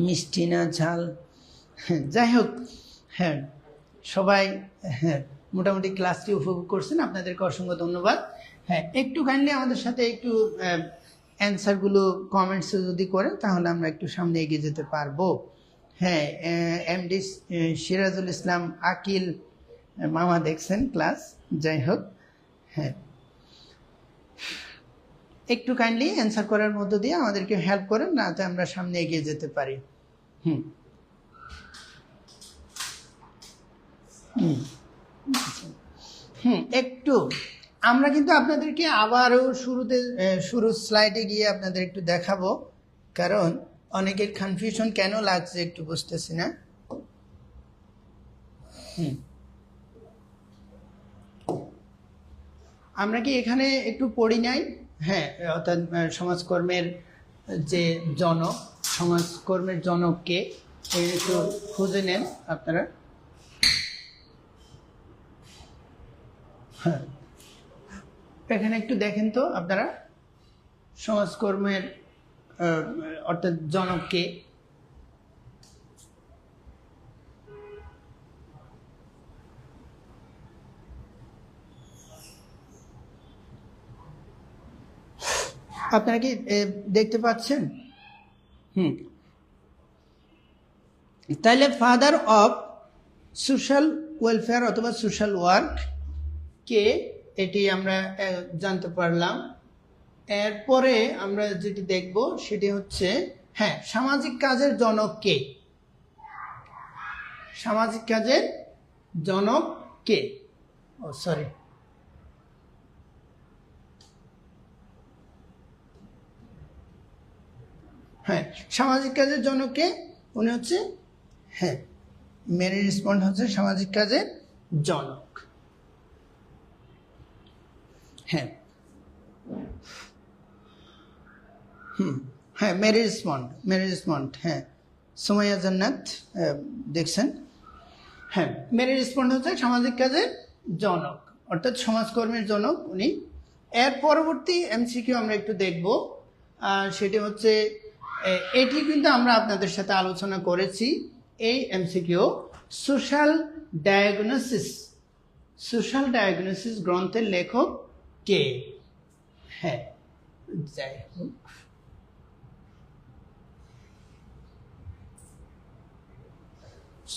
মিষ্টি না ঝাল? যাই হোক, হ্যাঁ সবাই হ্যাঁ মোটামুটি ক্লাসটি উপভোগ করছেন, আপনাদেরকে অসংখ্য ধন্যবাদ। হ্যাঁ, একটু কাইন্ডলি আমাদের সাথে একটু অ্যান্সারগুলো কমেন্টসে যদি করেন তাহলে আমরা একটু সামনে এগিয়ে যেতে পারবো। হ্যাঁ, এমডি সিরাজুল ইসলাম আকিল মামা দেখছেন ক্লাস। যাই হোক, হ্যাঁ একটু কাইন্ডলি অ্যান্সার করার মধ্য দিয়ে আমাদেরকে হেল্প করেন, না তো আমরা সামনে এগিয়ে যেতে পারি। হুম হুম একটু আমরা কিন্তু আপনাদেরকে আবারও শুরুর স্লাইডে গিয়ে আপনাদের একটু দেখাবো, কারণ অনেকের কনফিউশন কেন লাগছে একটু বুঝতেছি না। আমরা কি এখানে একটু পড়ি নাই? হ্যাঁ, অর্থাৎ সমাজকর্মের যে জনক, সমাজকর্মের জনককে একটু খুঁজে নেন আপনারা। হ্যাঁ, এখানে একটু দেখেন তো আপনারা সমাজকর্মের অর্থাৎ জনককে। আপনারা কি দেখতে পাচ্ছেন? তাহলে ফাদার অফ সোশ্যাল ওয়েলফেয়ার অথবা সোশ্যাল ওয়ার্ক কে, এটি আমরা জানতে পারলাম। এরপরে আমরা যেটি দেখব সেটি হচ্ছে, হ্যাঁ, সামাজিক কাজের জনক কে? সামাজিক কাজের জনক কে? ও সরি, হ্যাঁ, সামাজিক কাজের জনক কে? উনি হচ্ছে, হ্যাঁ, মেরি রিসমন্ড হচ্ছে সামাজিক কাজের জনক। হ্যাঁ, হ্যাঁ, মেরি রিসমন্ড, হ্যাঁ, সুমাইয়া জান্নাত দেখছেন। হ্যাঁ, মেরি রিসমন্ড হচ্ছে সামাজিক কাজের জনক, অর্থাৎ সমাজকর্মের জনক উনি। এর পরবর্তী এমসিকিউ আমরা একটু দেখব, সেটি হচ্ছে, এটি কিন্তু আমরা আপনাদের সাথে আলোচনা করেছি। এই এমসিকিউ, সোশ্যাল ডায়াগনোসিস গ্রন্থের লেখক কে? হ্যাঁ, যাই হোক,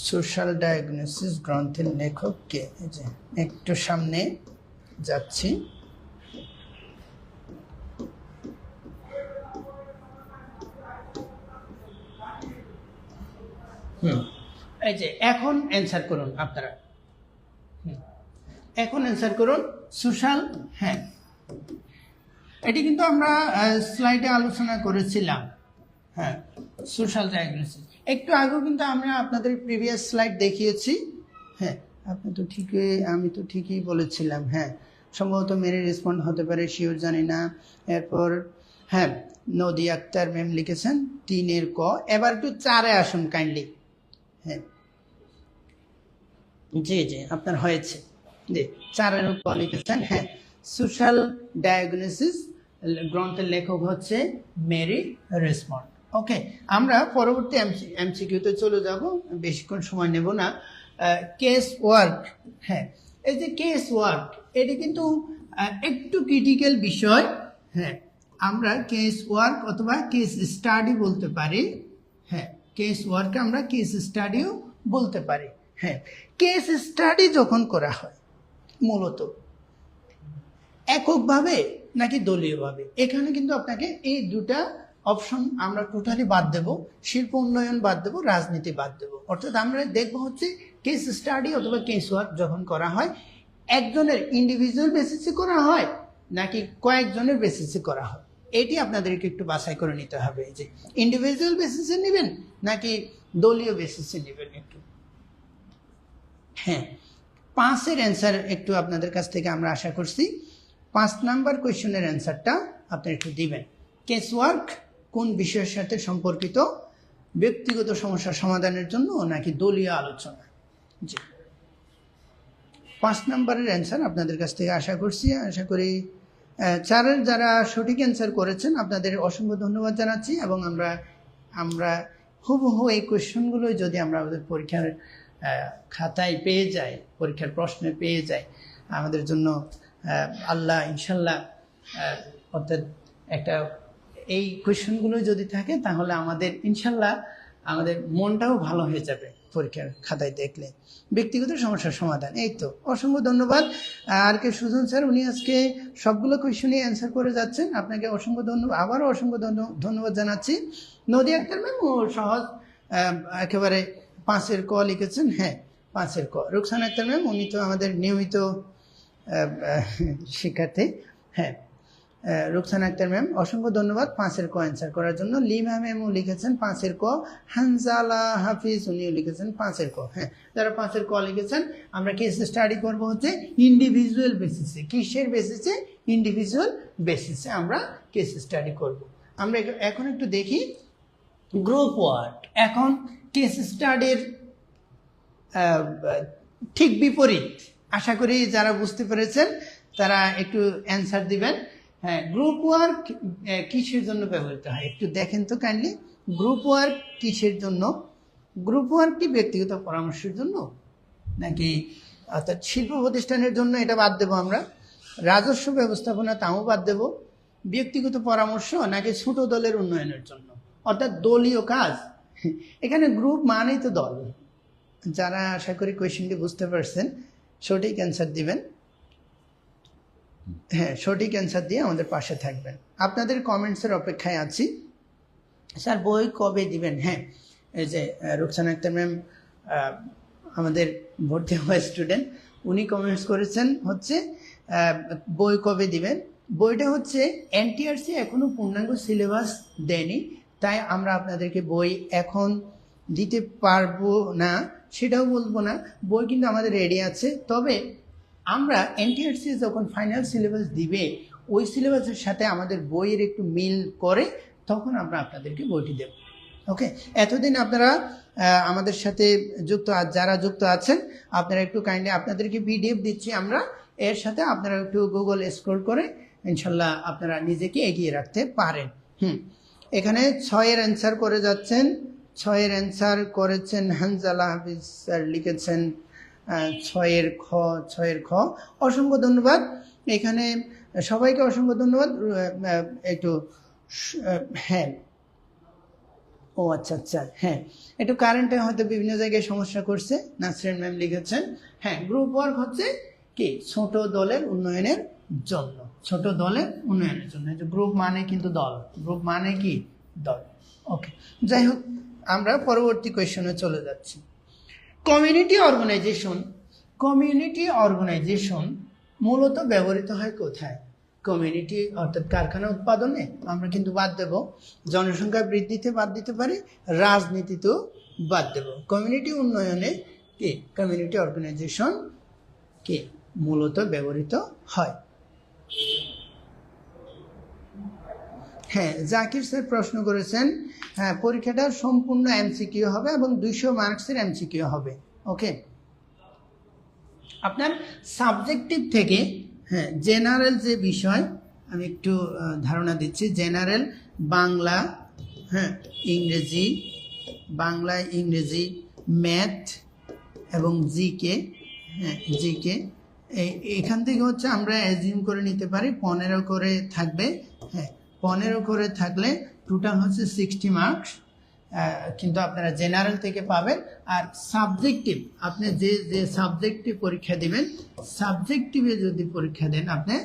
সোশ্যাল ডায়াগনোসিস গ্রন্থের লেখক কে? একটু সামনে যাচ্ছি। এই যে এখন অ্যান্সার করুন আপনারা, এখন অ্যান্সার করুন সোশ্যাল। হ্যাঁ, এটি কিন্তু আমরা স্লাইডে আলোচনা করেছিলাম। হ্যাঁ, সোশ্যাল ডায়াগনোসিস একটু আগেও কিন্তু আমরা আপনাদের প্রিভিয়াস স্লাইড দেখিয়েছি। হ্যাঁ, আপনি তো ঠিকই, আমি তো ঠিকই বলেছিলাম। হ্যাঁ, সম্ভবত মেরি রেসপন্ড হতে পারে, শিওর জানি না। এরপর হ্যাঁ, নদী আক্তার ম্যাম লিখেছেন 3-এর ক। এবার একটু 4-এ আসুন কাইন্ডলি। হ্যাঁ, জি জি, আপনার হয়েছে। জি, 4-এর ক লিখেছেন। হ্যাঁ, সোশ্যাল ডায়াগনোসিস গ্রন্থের লেখক হচ্ছে মেরি রেসমন্ড। ওকে, আমরা পরবর্তী এমসিকিউতে চলে যাব, বেশিক্ষণ সময় নেব না। Case work. হ্যাঁ, এই যে কেস ওয়ার্ক, এটি কিন্তু একটু ক্রিটিক্যাল বিষয়। হ্যাঁ, আমরা কেস ওয়ার্ক অথবা কেস স্টাডি বলতে পারি। হ্যাঁ, কেস ওয়ার্ক আমরা কেস স্টাডিও বলতে পারি। হ্যাঁ, কেস স্টাডি যখন করা হয় মূলত এককভাবে নাকি দলীয়ভাবে, এখানে কিন্তু আপনাকে এই দুটা অপশন আমরা টোটালি বাদ দেব। শিল্প উন্নয়ন বাদ দেব, রাজনীতি বাদ দেব। অর্থাৎ আমরা দেখবো হচ্ছে কেস স্টাডি অথবা কেস ওয়ার্ক যখন করা হয়, একজনের ইন্ডিভিজুয়াল বেসিসে করা হয় নাকি কয়েকজনের বেসিসে করা হয়, এটি আপনাদেরকে একটু বাছাই করে নিতে হবে যে ইন্ডিভিজুয়াল বেসিসে নেবেন নাকি দলীয় বেসিসে নেবেন একটু। হ্যাঁ, 5-এর অ্যান্সার একটু আপনাদের কাছ থেকে আমরা আশা করছি। 5 নাম্বার কোয়েশ্চেনের অ্যান্সারটা আপনি একটু দিবেন। কেস ওয়ার্ক কোন বিষয়ের সাথে সম্পর্কিত? ব্যক্তিগত সমস্যা সমাধানের জন্য নাকি দলীয় আলোচনা? জি, 5 নাম্বারের অ্যান্সার আপনাদের কাছ থেকে আশা করছি। আশা করি 4-এর যারা সঠিক অ্যান্সার করেছেন আপনাদের অসংখ্য ধন্যবাদ জানাচ্ছি। এবং আমরা হুবহু এই কোয়েশ্চেনগুলো যদি আমরা আমাদের পরীক্ষার খাতায় পেয়ে যাই, পরীক্ষার প্রশ্নে পেয়ে যাই, আমাদের জন্য আল্লাহ ইনশাল্লাহ, অর্থাৎ একটা এই কোয়েশ্চেনগুলো যদি থাকে তাহলে আমাদের ইনশাল্লাহ আমাদের মনটাও ভালো হয়ে যাবে পরীক্ষার খাতায় দেখলে। ব্যক্তিগত সমস্যার সমাধান, এই তো, অসংখ্য ধন্যবাদ। আর কে সুজন স্যার, উনি আজকে সবগুলো কোয়েশ্চেনই অ্যান্সার করে যাচ্ছেন, আপনাকে অসংখ্য ধন্যবাদ, আবারও অসংখ্য ধন্যবাদ জানাচ্ছি। নদী আক্তার ম্যাম ও সহজ একেবারে 5-এর ক লিখেছেন, হ্যাঁ 5-এর ক। রুকসানা আক্তার ম্যাম উনি তো আমাদের নিয়মিত শিক্ষার্থী, হ্যাঁ রুকসানা আক্তার ম্যাম অসংখ্য ধন্যবাদ 5-এর ক অ্যান্সার করার জন্য। লিমা ম্যামও লিখেছেন 5-এর ক, হানজালা হাফিজ উনিও লিখেছেন 5-এর ক। হ্যাঁ, যারা 5-এর ক লিখেছেন আমরা কেস স্টাডি করব হচ্ছে ইন্ডিভিজুয়াল বেসিসে। কিসের বেসিসে? ইন্ডিভিজুয়াল বেসিসে আমরা কেস স্টাডি করব। আমরা এখন একটু দেখি গ্রুপ ওয়ার্ক। এখন কেস স্টাডির ঠিক বিপরীত। আশা করি যারা বুঝতে পেরেছেন তারা একটু অ্যান্সার দিবেন। হ্যাঁ, গ্রুপ ওয়ার্ক কিসের জন্য ব্যবহৃত হয় একটু দেখেন তো কাইন্ডলি। গ্রুপ ওয়ার্ক কিসের জন্য? গ্রুপ ওয়ার্ক কি ব্যক্তিগত পরামর্শের জন্য নাকি অর্থাৎ শিল্প প্রতিষ্ঠানের জন্য? এটা বাদ দেবো আমরা। রাজস্ব ব্যবস্থাপনা তাও বাদ দেব। ব্যক্তিগত পরামর্শ নাকি ছোট দলের উন্নয়নের জন্য, অর্থাৎ দলীয় কাজ। এখানে গ্রুপ মানেই তো দল। যারা আশা করি কোয়েশ্চেনটি বুঝতে পারছেন সঠিক অ্যান্সার দিবেন। হ্যাঁ, সঠিক অ্যান্সার দিয়ে আমাদের পাশে থাকবেন। আপনাদের কমেন্টসের অপেক্ষায় আছি। স্যার বই কবে দিবেন? হ্যাঁ, এই যে রুকসানা আক্তার ম্যাম আমাদের ভর্তি হওয়া স্টুডেন্ট, উনি কমেন্টস করেছেন হচ্ছে বই কবে দিবেন। বইটা হচ্ছে এনটিআরসি এখনো পূর্ণাঙ্গ সিলেবাস দেয়নি, তাই আমরা আপনাদেরকে বই এখন দিতে পারবো না, সেটাও বলবো না। বই কিন্তু আমাদের রেডি আছে, তবে আমরা এনটিআরসি যখন ফাইনাল সিলেবাস দিবে ওই সিলেবাসের সাথে আমাদের বইয়ের একটু মিল করে তখন আমরা আপনাদেরকে বইটি দেব। ওকে, এতদিন আপনারা আমাদের সাথে যুক্ত, যারা যুক্ত আছেন আপনারা একটু কাইন্ডলি আপনাদেরকে পিডিএফ দিচ্ছি আমরা, এর সাথে আপনারা একটু গুগল স্ক্রল করে ইনশাল্লাহ আপনারা নিজেকে এগিয়ে রাখতে পারেন। এখানে 6-এর অ্যান্সার করে যাচ্ছেন। 6-এর অ্যান্সার করেছেন হানজালা হাফিজ স্যার, লিখেছেন 6-এর খ। অসংখ্য ধন্যবাদ। এখানে সবাইকে অসংখ্য ধন্যবাদ। একটু হ্যাঁ, ও আচ্ছা, হ্যাঁ একটু কারেন্টে হয়তো বিভিন্ন জায়গায় সমস্যা করছে। নাসরিন ম্যাম লিখেছেন হ্যাঁ, গ্রুপ ওয়ার্ক হচ্ছে কি ছোট দলের উন্নয়নের জন্য। ছোট দলের উন্নয়নের জন্য। গ্রুপ মানে কিন্তু দল, গ্রুপ মানে কি দল। ওকে, যাই হোক আমরা পরবর্তী কোয়েশ্চনে চলে যাচ্ছি। Community organisation. কমিউনিটি অর্গানাইজেশন মূলত ব্যবহৃত হয় কোথায়? কমিউনিটি অর্থাৎ কারখানা উৎপাদনে আমরা কিন্তু বাদ দেব, জনসংখ্যা বৃদ্ধিতে বাদ দিতে পারি, রাজনীতিতেও বাদ দেব। কমিউনিটি উন্নয়নে কি কমিউনিটি অর্গানাইজেশন কি মূলত ব্যবহৃত হয়। হ্যাঁ, জাকির স্যার প্রশ্ন করেছেন, হ্যাঁ পরীক্ষাটা সম্পূর্ণ এমসিকিউ হবে এবং 200 মার্কসের এমসিকিউ হবে। ওকে, আপনার সাবজেক্টিভ থেকে হ্যাঁ জেনারেল যে বিষয় আমি একটু ধারণা দিচ্ছি। জেনারেল বাংলা, হ্যাঁ ইংরেজি, বাংলা ইংরেজি, ম্যাথ এবং জিকে। হ্যাঁ জিকে এখান থেকে হচ্ছে আমরা অ্যাজিউম করে নিতে পারি 15 করে থাকবে। হ্যাঁ 15 করে থাকলে টোটাল হচ্ছে 60 মার্কস, কিন্তু আপনারা জেনারেল থেকে পাবেন। আর সাবজেক্টিভ আপনি যে সাবজেক্টিভ পরীক্ষা দিবেন, সাবজেক্টিভে যদি পরীক্ষা দেন আপনি,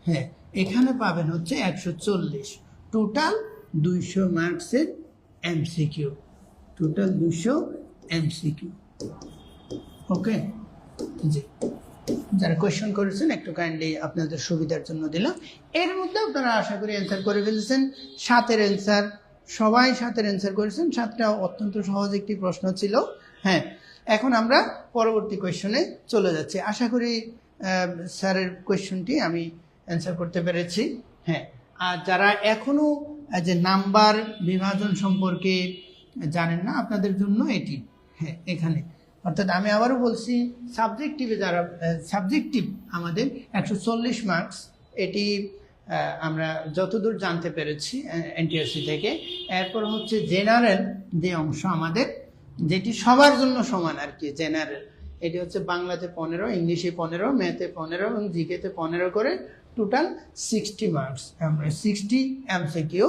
হ্যাঁ এখানে পাবেন হচ্ছে 140। টোটাল 200 মার্কসের এমসিকিউ, টোটাল 200 এমসিকিউ। ওকে, জি যারা কোয়েশ্চেন করেছেন একটু কাইন্ডলি আপনাদের সুবিধার জন্য দিলাম। এর মধ্যে আপনারা আশা করি অ্যান্সার করে ফেলেছেন। 7-এর অ্যান্সার সবাই 7-এর অ্যান্সার করেছেন। 7টা অত্যন্ত সহজ একটি প্রশ্ন ছিল। হ্যাঁ, এখন আমরা পরবর্তী কোয়েশ্চনে চলে যাচ্ছি। আশা করি স্যারের কোয়েশ্চনটি আমি অ্যান্সার করতে পেরেছি। হ্যাঁ, আর যারা এখনো যে নাম্বার বিভাজন সম্পর্কে জানেন না আপনাদের জন্য এটি, হ্যাঁ এখানে অর্থাৎ আমি আবারও বলছি সাবজেক্টিভে যারা সাবজেক্টিভ আমাদের 140 মার্কস, এটি আমরা যতদূর জানতে পেরেছি এনটিআরসি থেকে। এরপর হচ্ছে জেনারেল যে অংশ আমাদের, যেটি সবার জন্য সমান আর কি জেনারেল, এটি হচ্ছে বাংলাতে 15, ইংলিশে 15, ম্যাথে 15 এবং জিকেতে 15 করে টোটাল 60 মার্কস, আমরা 60 এমসিকিউ।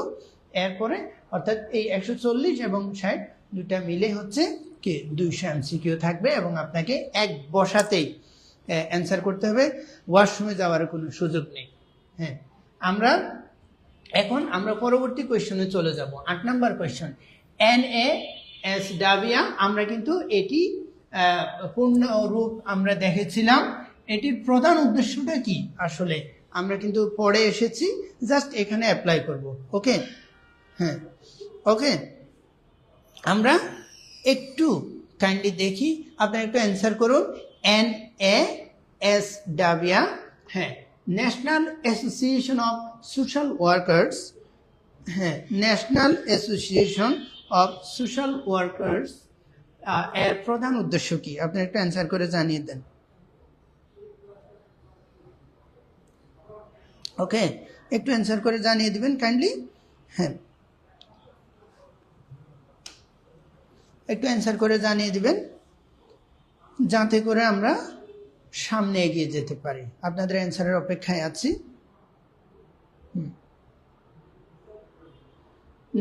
এরপরে অর্থাৎ এই 140 এবং 60 দুটা মিলে হচ্ছে কি 200 এমসিকিউ থাকবে এবং আপনাকে এক বসাতেই অ্যান্সার করতে হবে, ওয়াশরুমে যাওয়ার কোনো সুযোগ নেই। হ্যাঁ, আমরা পরবর্তী কোয়েশ্চনে চলে যাব। 8 নাম্বার কোয়েশ্চন, NA এস ডাবিয়া আমরা কিন্তু এটি পূর্ণ রূপ আমরা দেখেছিলাম। এটির প্রধান উদ্দেশ্যটা কি আসলে আমরা কিন্তু পড়ে এসেছি, জাস্ট এখানে অ্যাপ্লাই করব। ওকে, হ্যাঁ, ওকে। আমরা একটু কাইন্ডলি দেখি, আপনারা একটু অ্যান্সার করুন। NASW, হ্যাঁ, national association of social workers, হ্যাঁ, national association of social workers এর প্রধান উদ্দেশ্য কি? আপনারা একটু অ্যান্সার করে জানিয়ে দেন। ওকে, একটু অ্যান্সার করে জানিয়ে দিবেন কাইন্ডলি। হ্যাঁ, একটু অ্যান্সার করে জানিয়ে দিবেন যাতে করে আমরা সামনে এগিয়ে যেতে পারি। আপনাদের অ্যান্সারের অপেক্ষায় আছি।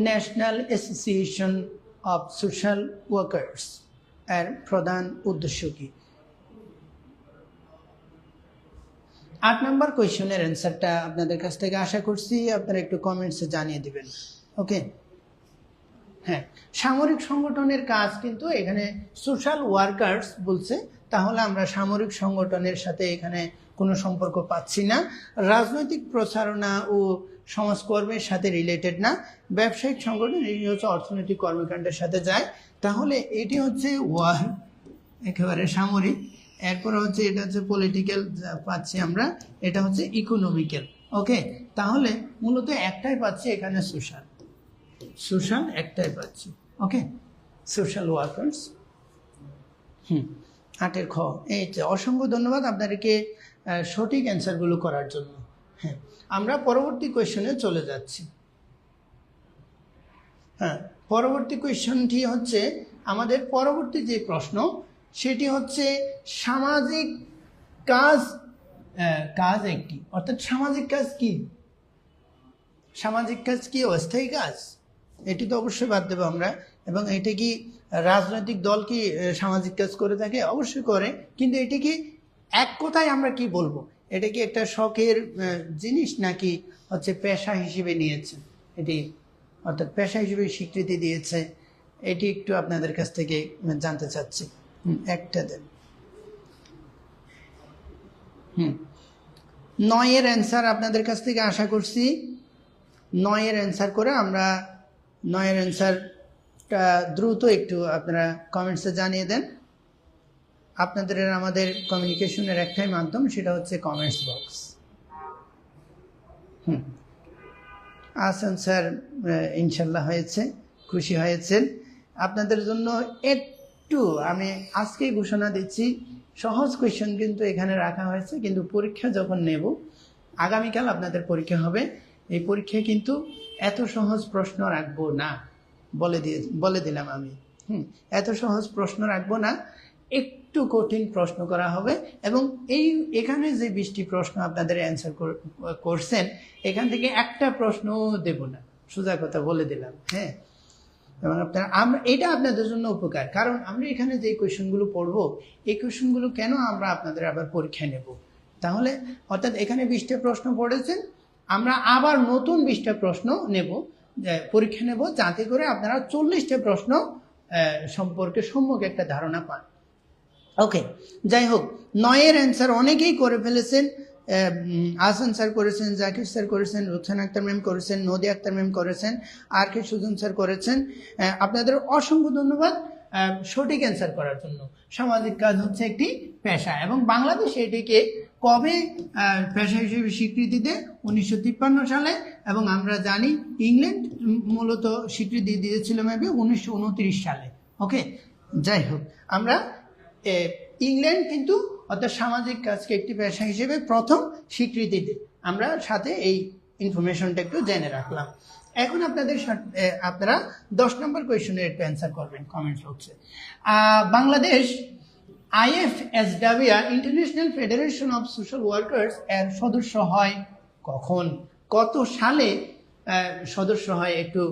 National association of social workers এর প্রধান উদ্দেশ্য কি? 8 নম্বর কোয়েশ্চনের অ্যান্সারটা আপনাদের কাছ থেকে আশা করছি আপনারা একটু কমেন্টসে জানিয়ে দিবেন। ওকে, হ্যাঁ, সামরিক সংগঠনের কাজ কিন্তু এখানে সোশ্যাল ওয়ার্কার্স বলছে, তাহলে আমরা সামরিক সংগঠনের সাথে এখানে কোনো সম্পর্ক পাচ্ছি না। রাজনৈতিক প্রচারণা ও সমাজকর্মের সাথে রিলেটেড না। ব্যবসায়িক সংগঠন এটি হচ্ছে অর্থনৈতিক কর্মকাণ্ডের সাথে যায়, তাহলে এটি হচ্ছে ওয়ার, একেবারে সামরিক। এরপরে হচ্ছে এটা হচ্ছে পলিটিক্যাল পাচ্ছি আমরা, এটা হচ্ছে ইকোনমিক্যাল। ওকে, তাহলে মূলত একটাই পাচ্ছি এখানে, সোশ্যাল। সোশ্যাল একটাই পাচ্ছি। ওকে, সোশ্যাল ওয়ার্কার্স। 8-এর খ। এই যে অসংখ্য ধন্যবাদ আপনাদেরকে সঠিক অ্যান্সারগুলো করার জন্য। হ্যাঁ, আমরা পরবর্তী কোয়েশ্চনে চলে যাচ্ছি। হ্যাঁ, পরবর্তী কোয়েশ্চনটি হচ্ছে আমাদের পরবর্তী যে প্রশ্ন সেটি হচ্ছে সামাজিক কাজ, কাজ একটি, অর্থাৎ সামাজিক কাজ কি? সামাজিক কাজ কি অস্থায়ী কাজ? এটি তো অবশ্যই বাদ দেবো আমরা। এবং এটি কি রাজনৈতিক দল কি সামাজিক কাজ করে থাকে? অবশ্যই করে, কিন্তু এটি কি এক কথায় আমরা কি বলবো, এটা কি একটা শখের জিনিস নাকি হচ্ছে পেশা হিসেবে নিয়েছে এটি, অর্থাৎ পেশা হিসেবে স্বীকৃতি দিয়েছে? এটি একটু আপনাদের কাছ থেকে জানতে চাচ্ছি। একটা দেন। 9-এর অ্যান্সার আপনাদের কাছ থেকে আশা করছি। 9-এর অ্যান্সার করে আমরা 9-এর অ্যান্সারটা দ্রুত একটু আপনারা কমেন্টসে জানিয়ে দেন। আপনাদের আমাদের কমিউনিকেশনের একটাই মাধ্যম, সেটা হচ্ছে কমেন্টস বক্স। আছেন স্যার, ইনশাল্লাহ হয়েছে, খুশি হয়েছেন। আপনাদের জন্য একটু আমি আজকেই ঘোষণা দিচ্ছি, সহজ কোয়েশ্চেন কিন্তু এখানে রাখা হয়েছে, কিন্তু পরীক্ষা যখন নেব, আগামীকাল আপনাদের পরীক্ষা হবে, এই পরীক্ষায় কিন্তু এত সহজ প্রশ্ন রাখবো না, বলে দিলাম আমি। এত সহজ প্রশ্ন রাখবো না, একটু কঠিন প্রশ্ন করা হবে। এবং এখানে যে 20টি প্রশ্ন আপনাদের অ্যান্সার করছেন, এখান থেকে একটা প্রশ্নও দেব না, সোজা কথা বলে দিলাম। হ্যাঁ, এবং এটা আপনাদের জন্য উপকার, কারণ আমরা এখানে যে কোয়েশ্চেনগুলো পড়বো, এই কোয়েশ্চেনগুলো কেন আমরা আপনাদের আবার পরীক্ষায় নেব? তাহলে অর্থাৎ এখানে 20টা প্রশ্ন পড়েছেন, আমরা আবার নতুন 20টা প্রশ্ন নেব, পরীক্ষা নেব, যাতে করে আপনারা 40টা প্রশ্ন সম্পর্কে সম্যক একটা ধারণা পান। ওকে, যাই হোক, 9-এর অ্যান্সার অনেকেই করে ফেলেছেন। আহসান স্যার করেছেন, জাকির স্যার করেছেন, রুকসানা আক্তার ম্যাম করেছেন, নদী আক্তার ম্যাম করেছেন, আর কে সুজন স্যার করেছেন। আপনাদের অসংখ্য ধন্যবাদ সঠিক অ্যান্সার করার জন্য। সামাজিক কাজ হচ্ছে একটি পেশা, এবং বাংলাদেশ এটিকে কবে পেশা হিসেবে স্বীকৃতি দেয়? 1953 সালে। এবং আমরা জানি ইংল্যান্ড মূলত স্বীকৃতি দিয়েছিল মেবি 1929 সালে। ওকে, যাই হোক, আমরা ইংল্যান্ড কিন্তু অর্থাৎ সামাজিক কাজকে একটি পেশা হিসেবে প্রথম স্বীকৃতি দেয়। আমরা সাথে এই ইনফরমেশনটা একটু জেনে রাখলাম। এখন আপনারা 10 নম্বর কোয়েশ্চনের একটু অ্যান্সার করবেন কমেন্টস বক্সে। Bangladesh IFSW international federation of social workers এর সদস্য হয় কখন, কত সালে সদস্য হয়, একটু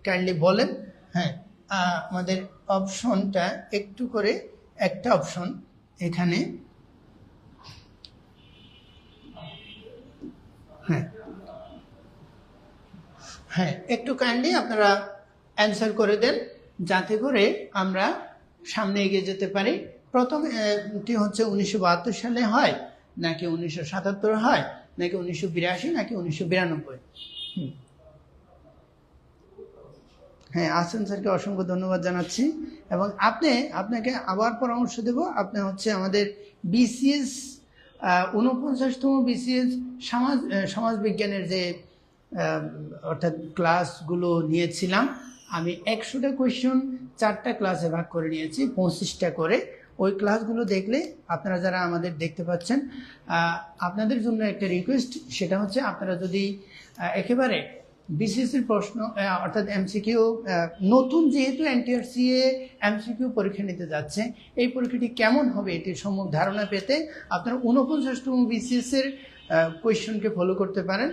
কাইন্ডলি বলেন। হ্যাঁ, আমাদের অপশনটা একটু করে, একটা অপশন এখানে, হ্যাঁ হ্যাঁ, একটু কাইন্ডলি আপনারা অ্যান্সার করে দেন। যাতে করে আমরা সামনে এগিয়ে যেতে পারি। প্রথমটি হচ্ছে 1972 সালে হয় নাকি 1977 হয় নাকি 1982 নাকি 1992? হ্যাঁ, আসেন স্যারকে অসংখ্য ধন্যবাদ জানাচ্ছি। এবং আপনাকে আবার পরামর্শ দেব, আপনি হচ্ছে আমাদের বিসিএস 49তম বিসিএস সমাজবিজ্ঞানের যে অর্থাৎ ক্লাসগুলো নিয়েছিলাম, আমি 100টা কোয়েশ্চন 4টা ক্লাসে ভাগ করে নিয়েছি, 25টা করে। ওই ক্লাসগুলো দেখলে আপনারা যারা আমাদের দেখতে পাচ্ছেন, আপনাদের জন্য একটা রিকোয়েস্ট, সেটা হচ্ছে আপনারা যদি একেবারে বিসিএসের প্রশ্ন অর্থাৎ এমসিকিউ, নতুন যেহেতু এনটিআরসিএ এমসিকিউ পরীক্ষা নিতে যাচ্ছে, এই পরীক্ষাটি কেমন হবে এটির সম্যক ধারণা পেতে আপনারা 49তম বিসিএসের কোয়েশ্চনকে ফলো করতে পারেন।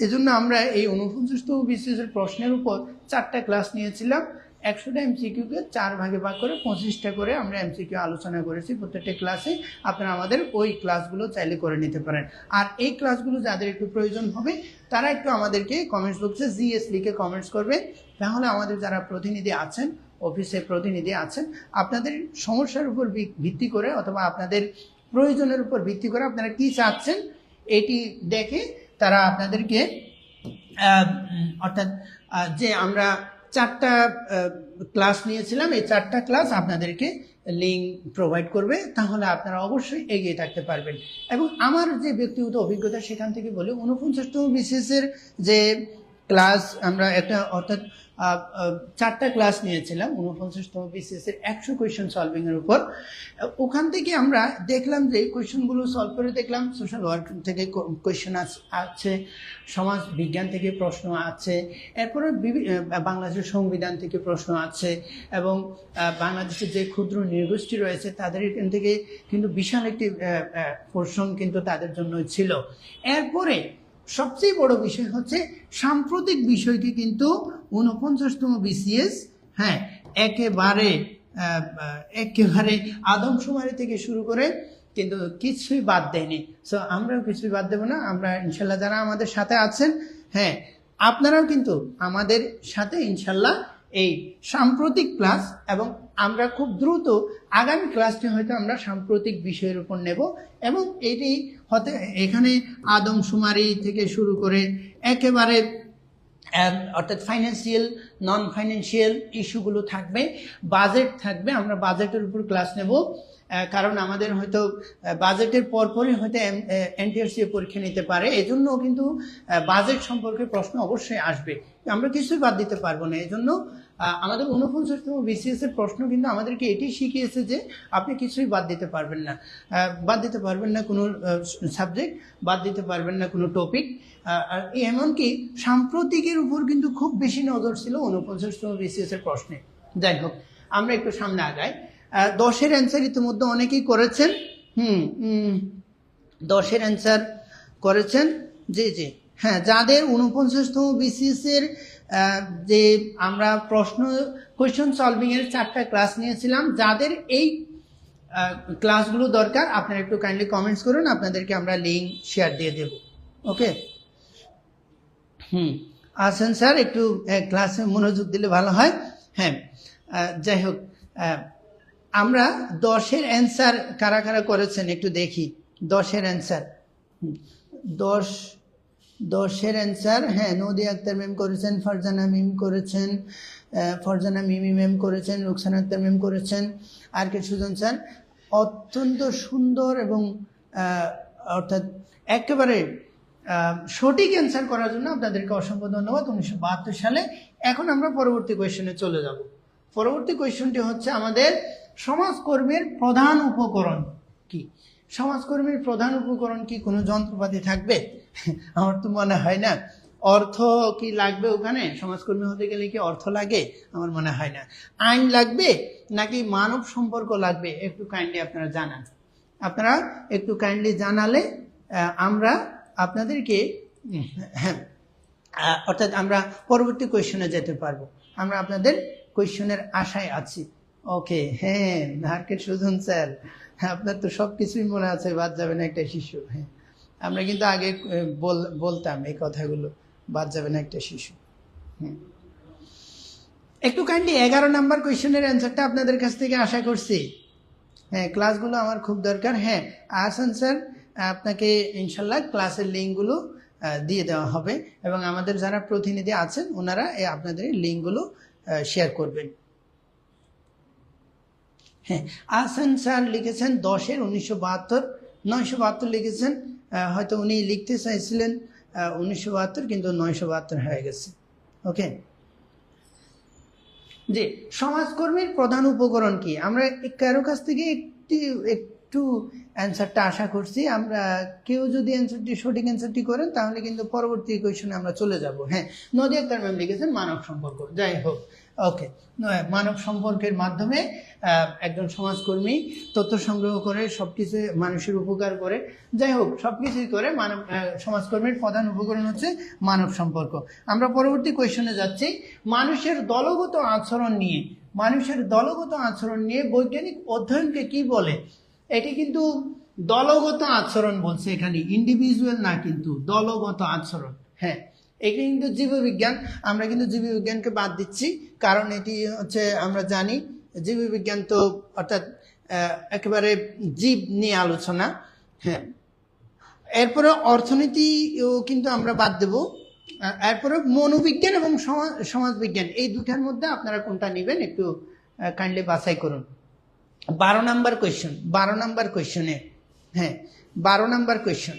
এজন্য আমরা এই 49তম বিসিএসের প্রশ্নের উপর 4টা ক্লাস নিয়েছিলাম। 100টা এমসিকিউকে 4 ভাগে ভাগ করে 25টা করে আমরা এমসিকিউ আলোচনা করেছি প্রত্যেকটা ক্লাসে। আপনারা আমাদের ওই ক্লাসগুলো চাইলে করে নিতে পারেন। আর এই ক্লাসগুলো যাদের একটু প্রয়োজন হবে তারা একটু আমাদেরকে কমেন্টস বক্সে জিএস লিখে কমেন্টস করবে। তাহলে আমাদের যারা প্রতিনিধি আছেন, অফিসে প্রতিনিধি আছেন, আপনাদের সমস্যার উপর ভিত্তি করে অথবা আপনাদের প্রয়োজনের উপর ভিত্তি করে আপনারা কি চাচ্ছেন এটি দেখে তারা আপনাদেরকে অর্থাৎ যে আমরা 4টা ক্লাস নিয়েছিলাম, এই 4টা ক্লাস আপনাদেরকে লিঙ্ক প্রোভাইড করবে। তাহলে আপনারা অবশ্যই এগিয়ে থাকতে পারবেন। এবং আমার যে ব্যক্তিগত অভিজ্ঞতা সেখান থেকে বলি, 49তম বিসিএসের যে ক্লাস আমরা একটা অর্থাৎ 4টা ক্লাস নিয়েছিলাম 49তম বিসিএসের 100 কোয়েশ্চেন সলভিং এর উপর। ওখান থেকে আমরা দেখলাম যে কোয়েশ্চেনগুলো সলভ করে দেখলাম সোশ্যাল ওয়ার্ক থেকে কোয়েশ্চেন আছে, সমাজ বিজ্ঞান থেকে প্রশ্ন আছে, এরপরে বাংলাদেশের সংবিধান থেকে প্রশ্ন আছে, এবং বাংলাদেশের যে ক্ষুদ্র নৃগোষ্ঠী রয়েছে তাদের এখান থেকে কিন্তু বিশাল একটি পোর্শন কিন্তু তাদের জন্য ছিল। এরপরে সবচেয়ে বড় বিষয় হচ্ছে সাম্প্রতিক বিষয়টি কিন্তু 49তম বিসিএস একেবারে আদমশুমারি থেকে শুরু করে কিন্তু কিছুই বাদ দেয়নি। সো আমরাও কিছুই বাদ দেব না। আমরা ইনশাল্লাহ যারা আমাদের সাথে আছেন, আপনারাও কিন্তু আমাদের সাথে ইনশাল্লাহ এই সাম্প্রতিক ক্লাস, এবং আমরা খুব দ্রুত আগামী ক্লাসটি হয়তো আমরা সাম্প্রতিক বিষয়ের উপর নেব, এবং এটি হতে এখানে আদমশুমারি থেকে শুরু করে একেবারে অর্থাৎ ফাইন্যান্সিয়াল, নন ফাইন্যান্সিয়াল ইস্যুগুলো থাকবে, বাজেট থাকবে। আমরা বাজেটের উপর ক্লাস নেব, কারণ আমাদের হয়তো বাজেটের পরপরই হয়তো এনটিআরসি পরীক্ষা নিতে পারে, এজন্য কিন্তু বাজেট সম্পর্কে প্রশ্ন অবশ্যই আসবে। আমরা কিছুই বাদ দিতে পারবো না। এজন্য আমাদের 49তম বিসিএস এর প্রশ্ন কিন্তু আমাদেরকে এটি শিখিয়েছে যে আপনি কিছুই বাদ দিতে পারবেন না, কোনো সাবজেক্ট, বাদ দিতে পারবেন না কোনো টপিক। এমনকি সাম্প্রতিকের উপর কিন্তু খুব বেশি নজর ছিল 49তম বিসিএস এর প্রশ্নে। যাই হোক, আমরা একটু সামনে আগাই। 10-এর অ্যান্সার ইতিমধ্যে অনেকেই করেছেন। 10-এর অ্যান্সার করেছেন, জি। হ্যাঁ, যাদের 49তম বিসিএস এর যে আমরা কোয়েশ্চন সলভিং এর 4টা ক্লাস নিয়েছিলাম, যাদের এই ক্লাসগুলো দরকার আপনারা একটু কাইন্ডলি কমেন্টস করুন, আপনাদেরকে আমরা লিঙ্ক শেয়ার দিয়ে দেব। ওকে, আসেন স্যার, একটু ক্লাসে মনোযোগ দিলে ভালো হয়। যাই হোক, আমরা 10-এর অ্যান্সার কারা কারা করেছেন একটু দেখি। 10-এর অ্যান্সার 10-এর অ্যান্সার নদী আক্তার ম্যাম করেছেন, ফারজানা মিমি ম্যাম করেছেন, রুকসানা আক্তার ম্যাম করেছেন, আর কে সুজন স্যার। অত্যন্ত সুন্দর এবং অর্থাৎ একেবারে সঠিক অ্যান্সার করার জন্য আপনাদেরকে অসংখ্য ধন্যবাদ। 1972 সালে। এখন আমরা পরবর্তী কোয়েশ্চনে চলে যাব। পরবর্তী কোয়েশ্চনটি হচ্ছে আমাদের সমাজকর্মীর প্রধান উপকরণ কি? সমাজকর্মীর প্রধান উপকরণ কি কোনো যন্ত্রপাতি থাকবে? আমার তো মনে হয় না। অর্থ কি লাগবে ওখানে? সমাজকর্মী হতে গেলে কি অর্থ লাগে? আমার মনে হয় না। আইন লাগবে নাকি মানব সম্পর্ক লাগবে? একটু কাইন্ডলি আপনারা জানান। আপনারা একটু কাইন্ডলি জানালে আমরা আপনাদেরকে অর্থাৎ আমরা পরবর্তী কোয়েশ্চনে যেতে পারবো। আমরা আপনাদের কোয়েশ্চনের আশায় আছি। ওকে, ধারকে সুজন স্যার, আপনার তো সবকিছুই মনে আছে, বাদ যাবে না একটা শিশু। আমরা কিন্তু আগে বলতাম এই কথাগুলো, বাদ যাবে না একটা শিশু। একটু কাইন্ডলি 11 নাম্বার কোয়েশ্চেনের অ্যান্সারটা আপনাদের কাছ থেকে আশা করছি। হ্যাঁ, ক্লাসগুলো আমার খুব দরকার। হ্যাঁ, আহসান স্যার, আপনাকে ইনশাল্লাহ ক্লাসের লিঙ্কগুলো দিয়ে দেওয়া হবে এবং আমাদের যারা প্রতিনিধি আছেন ওনারা আপনাদের লিঙ্কগুলো শেয়ার করবেন। হ্যাঁ, আহসান স্যার লিখেছেন 10-এর 1972, 972 লিখেছেন। হয়তো উনি লিখতে চাইছিলেন 1972, কিন্তু 972 হয়ে গেছে। ওকে, যে সমাজকর্মীর প্রধান উপকরণ কি? আমরা কারো কাছ থেকে একটু অ্যান্সারটা আশা করছি। আমরা কেউ যদি সঠিক অ্যান্সারটি করেন তাহলে কিন্তু পরবর্তী কোয়েশনে আমরা চলে যাব। হ্যাঁ, নদী আক্তার ম্যাম লিখেছেন মানব সম্পর্ক। যাই হোক, ওকে, মানব সম্পর্কের মাধ্যমে একজন সমাজকর্মী তথ্য সংগ্রহ করে সবকিছু মানুষের উপকার করে, যাই হোক সবকিছুই করে। সমাজকর্মীর প্রধান উপকরণ হচ্ছে মানব সম্পর্ক। আমরা পরবর্তী কোয়েশনে যাচ্ছি, মানুষের দলগত আচরণ নিয়ে। মানুষের দলগত আচরণ নিয়ে বৈজ্ঞানিক অধ্যয়নকে কি বলে? এটি কিন্তু দলগত আচরণ বলছে এখানে, ইন্ডিভিজুয়াল না, কিন্তু দলগত আচরণ। হ্যাঁ, এটি কিন্তু জীববিজ্ঞান। আমরা কিন্তু জীববিজ্ঞানকে বাদ দিচ্ছি, কারণ এটি হচ্ছে আমরা জানি জীববিজ্ঞান তো অর্থাৎ একেবারে জীব নিয়ে আলোচনা। হ্যাঁ, এরপরে অর্থনীতিও কিন্তু আমরা বাদ দেব। এরপরে মনোবিজ্ঞান এবং সমাজবিজ্ঞান, এই দুটার মধ্যে আপনারা কোনটা নেবেন একটু কাইন্ডলি বাছাই করুন। 12 নাম্বার কোয়েশ্চন, 12 নাম্বার কোয়েশ্চনে, হ্যাঁ 12 নাম্বার কোয়েশ্চন,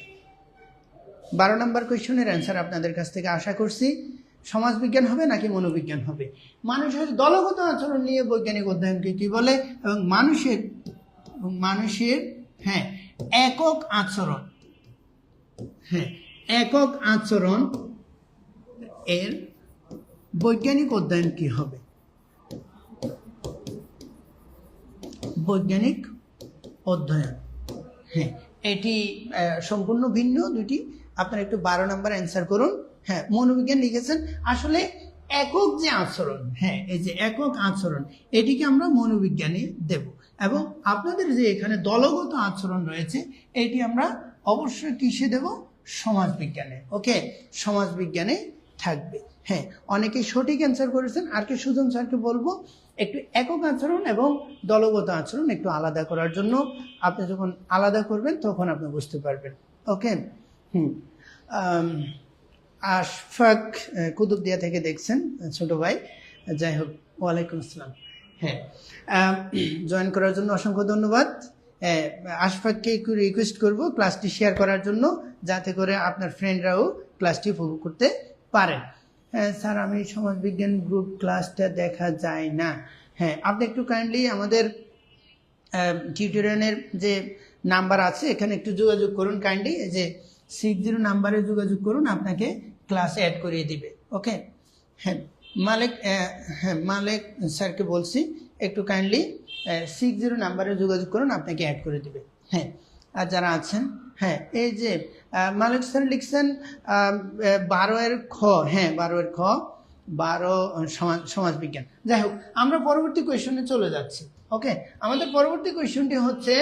12 নাম্বার কোয়েশ্চনের অ্যান্সার আপনাদের কাছ থেকে আশা করছি। সমাজবিজ্ঞান হবে নাকি মনোবিজ্ঞান হবে? মানুষের দলগত আচরণ নিয়ে বৈজ্ঞানিক অধ্যয়নকে কি বলে? এবং মানুষের হ্যাঁ একক আচরণ, হ্যাঁ একক আচরণ এর বৈজ্ঞানিক অধ্যয়ন কি হবে? বৈজ্ঞানিক অধ্যয়ন, হ্যাঁ এটি সম্পূর্ণ ভিন্ন দুটি। আপনারা একটু 12 নাম্বার অ্যান্সার করুন। হ্যাঁ, মনোবিজ্ঞান লিখেছেন আসলে একক যে আচরণ, হ্যাঁ এই যে একক আচরণ, এটিকে আমরা মনোবিজ্ঞানে দেব। এবং আপনাদের যে এখানে দলগত আচরণ রয়েছে, এটি আমরা অবশ্যই কিসে দেব? সমাজবিজ্ঞানে। ওকে, সমাজবিজ্ঞানে থাকবে। হ্যাঁ, অনেকে সঠিক অ্যান্সার করেছেন। আর কি সুজন স্যারকে বলবো একটু একক আচরণ এবং দলগত আচরণ একটু আলাদা করার জন্য। আপনি যখন আলাদা করবেন তখন আপনি বুঝতে পারবেন। ওকে, আশফাক কুতুবদিয়া থেকে দেখছেন ছোট ভাই, যাই হোক ওয়ালাইকুম আসসালাম। হ্যাঁ, জয়েন করার জন্য অসংখ্য ধন্যবাদ। আশফাককে একটু রিকোয়েস্ট করব ক্লাসটি শেয়ার করার জন্য, যাতে করে আপনার ফ্রেন্ডরাও ক্লাসটি উপভোগ করতে পারেন। হ্যাঁ স্যার, আমি সমাজবিজ্ঞান গ্রুপ ক্লাসটা দেখা যায় না। হ্যাঁ, আপনি একটু কাইন্ডলি আমাদের টিউটোরিয়ালের যে নাম্বার আছে এখানে একটু যোগাযোগ করুন। কাইন্ডলি যে 60 নাম্বারে যোগাযোগ করুন, আপনাকে ক্লাসে অ্যাড করিয়ে দিবে। ওকে, হ্যাঁ মালিক স্যারকে বলছি একটু কাইন্ডলি 60 নাম্বারে যোগাযোগ করুন, আপনাকে অ্যাড করে দিবে। হ্যাঁ, আর যারা আছেন, হ্যাঁ এই যে মালিক স্যার লিখছেন 12-এর খ, হ্যাঁ 12-এর খ, 12 সমাজবিজ্ঞান। যাই হোক, আমরা পরবর্তী কোয়েশনে চলে যাচ্ছি। ওকে, আমাদের পরবর্তী কোয়েশনটি হচ্ছে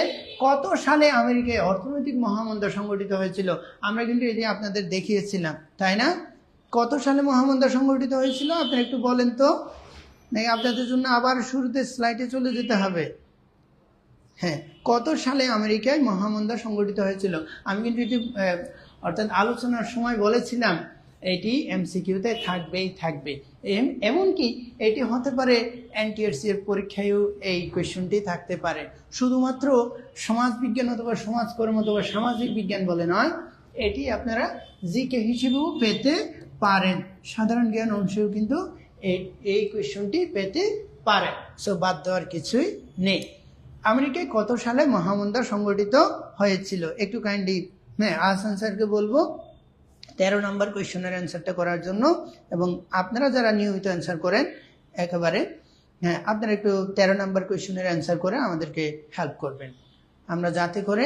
কত সালে আমেরিকায় অর্থনৈতিক মহামন্দা সংঘটিত হয়েছিল? আমরা কিন্তু এটি আপনাদের দেখিয়েছিলাম, তাই না? কত সালে মহামন্দা সংঘটিত হয়েছিল আপনারা একটু বলেন তো, নাকি আপনাদের জন্য আবার শুরুতে স্লাইডে চলে যেতে হবে? হ্যাঁ, কত সালে আমেরিকায় মহামন্দা সংঘটিত হয়েছিল? আমি কিন্তু এটি অর্থাৎ আলোচনার সময় বলেছিলাম এটি এমসিকিউতে থাকবেই থাকবে। এমনকি এটি হতে পারে এনটিআরসি এর পরীক্ষায়ও এই কোয়েশ্চনটি থাকতে পারে। শুধুমাত্র সমাজবিজ্ঞান অথবা সমাজকর্ম অথবা সামাজিক বিজ্ঞান বলে নয়, এটি আপনারা জিকে হিসেবেও পেতে পারেন। সাধারণ জ্ঞান অংশেও কিন্তু এই কোয়েশ্চনটি পেতে পারেন। সো বাদ দেওয়ার কিছুই নেই। আমেরিকায় কত সালে মহামন্দা সংঘটিত হয়েছিল? একটু কাইন্ডলি আহসান স্যারকে বলবো 13 নম্বর কোয়েশ্চনের অ্যান্সারটা করার জন্য। এবং আপনারা যারা নিয়মিত অ্যান্সার করেন একেবারে, হ্যাঁ আপনারা একটু 13 নম্বর কোয়েশ্চনের অ্যান্সার করে আমাদেরকে হেল্প করবেন, আমরা যাতে করে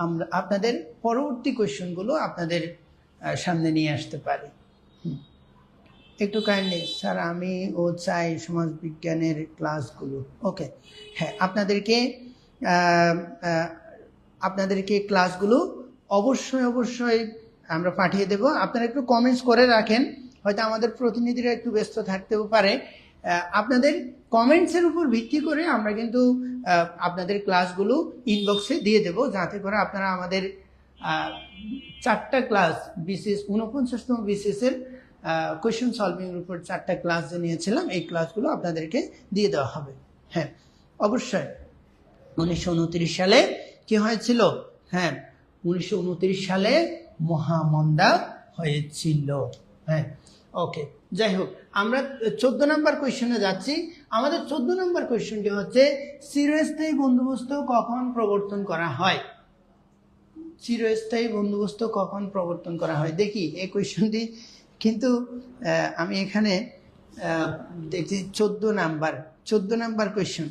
আমরা আপনাদের পরবর্তী কোয়েশ্চনগুলো আপনাদের সামনে নিয়ে আসতে পারি। একটু কাইন্ডলি স্যার আমি চাই সমাজবিজ্ঞানের ক্লাসগুলো। ওকে, হ্যাঁ আপনাদেরকে ক্লাসগুলো অবশ্যই আমরা পাঠিয়ে দেব। আপনারা একটু কমেন্টস করে রাখেন, হয়তো আমাদের প্রতিনিধিরা একটু ব্যস্ত থাকতেও পারে, আপনাদের কমেন্টসের উপর ভিত্তি করে আমরা কিন্তু আপনাদের ক্লাসগুলো ইনবক্সে দিয়ে দেব, যাতে করে আপনারা আমাদের 4টা ক্লাস বিসিএস 49তম বিসিএসের কোয়েশ্চেন সলভিং এর উপর 4টা ক্লাস যে নিয়েছিলাম, এই ক্লাসগুলো আপনাদেরকে দিয়ে দেওয়া হবে। হ্যাঁ, অবশ্যই 1929 সালে কি হয়েছিল? হ্যাঁ, 1929 সালে মহামন্দা হয়েছিল। হ্যাঁ, ওকে, যাই হোক, আমরা 14 নম্বর কোয়েশ্চেনে যাচ্ছি। আমাদের 14 নম্বর কোয়েশ্চেনটি হচ্ছে চিরস্থায়ী বন্দোবস্ত কখন প্রবর্তন করা হয়? চিরস্থায়ী বন্দোবস্ত কখন প্রবর্তন করা হয়? দেখি এই কোয়েশ্চেনটি কিন্তু আমি এখানে দেখছি 14 নাম্বার কোয়েশ্চেন।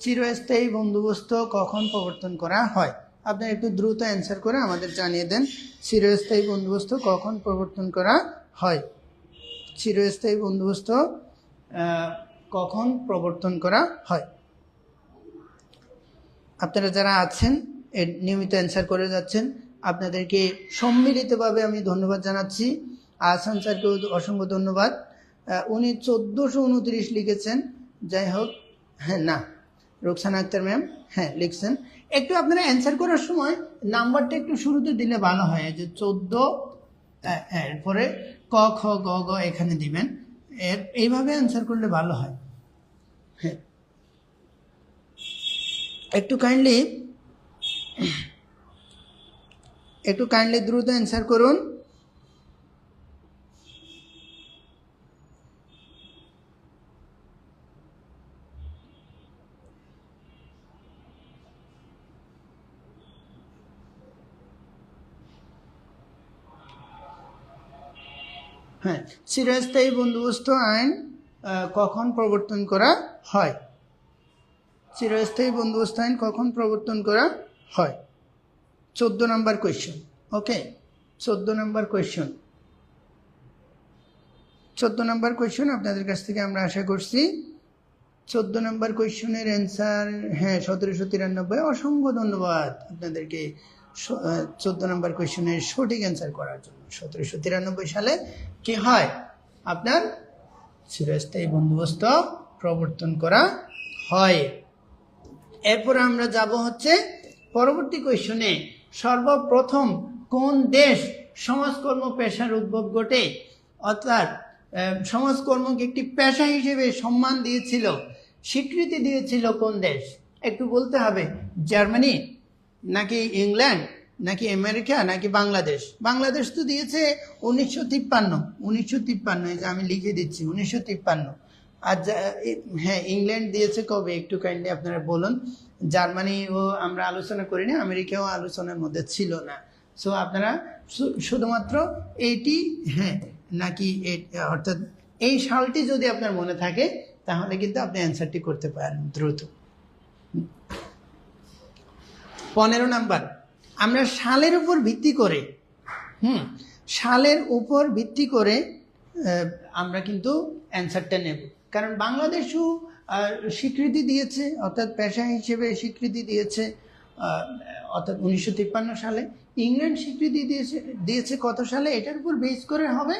চিরস্থায়ী বন্দোবস্ত কখন প্রবর্তন করা হয়? আপনি একটু দ্রুত অ্যান্সার করে আমাদের জানিয়ে দেন, চিরস্থায়ী বন্দোবস্ত কখন প্রবর্তন করা হয়? চিরস্থায়ী বন্দোবস্ত কখন প্রবর্তন করা হয়? আপনারা যারা আছেন নিয়মিত অ্যান্সার করে যাচ্ছেন, আপনাদেরকে সম্মিলিতভাবে আমি ধন্যবাদ জানাচ্ছি। আহসান স্যারকে অসংখ্য ধন্যবাদ। উনি 1429 লিখেছেন। যাই হোক, হ্যাঁ, না, রোকসানা আক্তার ম্যাম হ্যাঁ লিখছেন। একটু আপনারা অ্যান্সার করার সময় নাম্বারটা একটু শুরুতে দিলে ভালো হয়, যে 14, এরপরে ক খ গ গ এখানে দিবেন, এইভাবে অ্যান্সার করলে ভালো হয়। হ্যাঁ, একটু কাইন্ডলি দ্রুত অ্যান্সার করুন। হ্যাঁ, চিরস্থায়ী বন্দোবস্ত আইন কখন প্রবর্তন করা হয়? চিরস্থায়ী বন্দোবস্ত আইন কখন প্রবর্তন করা হয়? 14 নম্বর কোয়েশ্চেন। ওকে, 14 নম্বর কোয়েশ্চেন। 14 নম্বর কোয়েশ্চেন আপনাদের কাছ থেকে আমরা আশা করছি 14 নম্বর কোয়েশ্চেনের অ্যান্সার, হ্যাঁ, 1793। অসংখ্য ধন্যবাদ আপনাদেরকে 14 নম্বর কোয়েশ্চেনের সঠিক অ্যান্সার করার জন্য। 1793 সালে কি হয়? আপনার চিরস্থায়ী বন্দোবস্ত প্রবর্তন করা হয়। এরপর আমরা যাব হচ্ছে পরবর্তী কোয়েশ্চনে, সর্বপ্রথম কোন দেশ সমাজকর্ম পেশার উদ্ভব ঘটে, অর্থাৎ সমাজকর্মকে একটি পেশা হিসেবে সম্মান দিয়েছিল, স্বীকৃতি দিয়েছিল কোন দেশ? একটু বলতে হবে। জার্মানি, নাকি ইংল্যান্ড, নাকি আমেরিকা, নাকি বাংলাদেশ? বাংলাদেশ তো দিয়েছে 1953, এই যে আমি লিখে দিচ্ছি 1953। আর হ্যাঁ, ইংল্যান্ড দিয়েছে কবে? একটু কাইন্ডলি আপনারা বলুন। জার্মানিও আমরা আলোচনা করিনি, আমেরিকাও আলোচনার মধ্যে ছিল না। সো আপনারা শুধুমাত্র এইটি, হ্যাঁ নাকি, অর্থাৎ এই সালটি যদি আপনার মনে থাকে তাহলে কিন্তু আপনি অ্যান্সারটি করতে পারেন দ্রুত। 15 নাম্বার, আমরা সালের উপর ভিত্তি করে, সালের উপর ভিত্তি করে আমরা কিন্তু অ্যান্সারটা নেব। কারণ বাংলাদেশও স্বীকৃতি দিয়েছে, অর্থাৎ পেশা হিসেবে স্বীকৃতি দিয়েছে, অর্থাৎ 1953 সালে। ইংল্যান্ড স্বীকৃতি দিয়েছে কত সালে? এটার উপর বেস করে হবে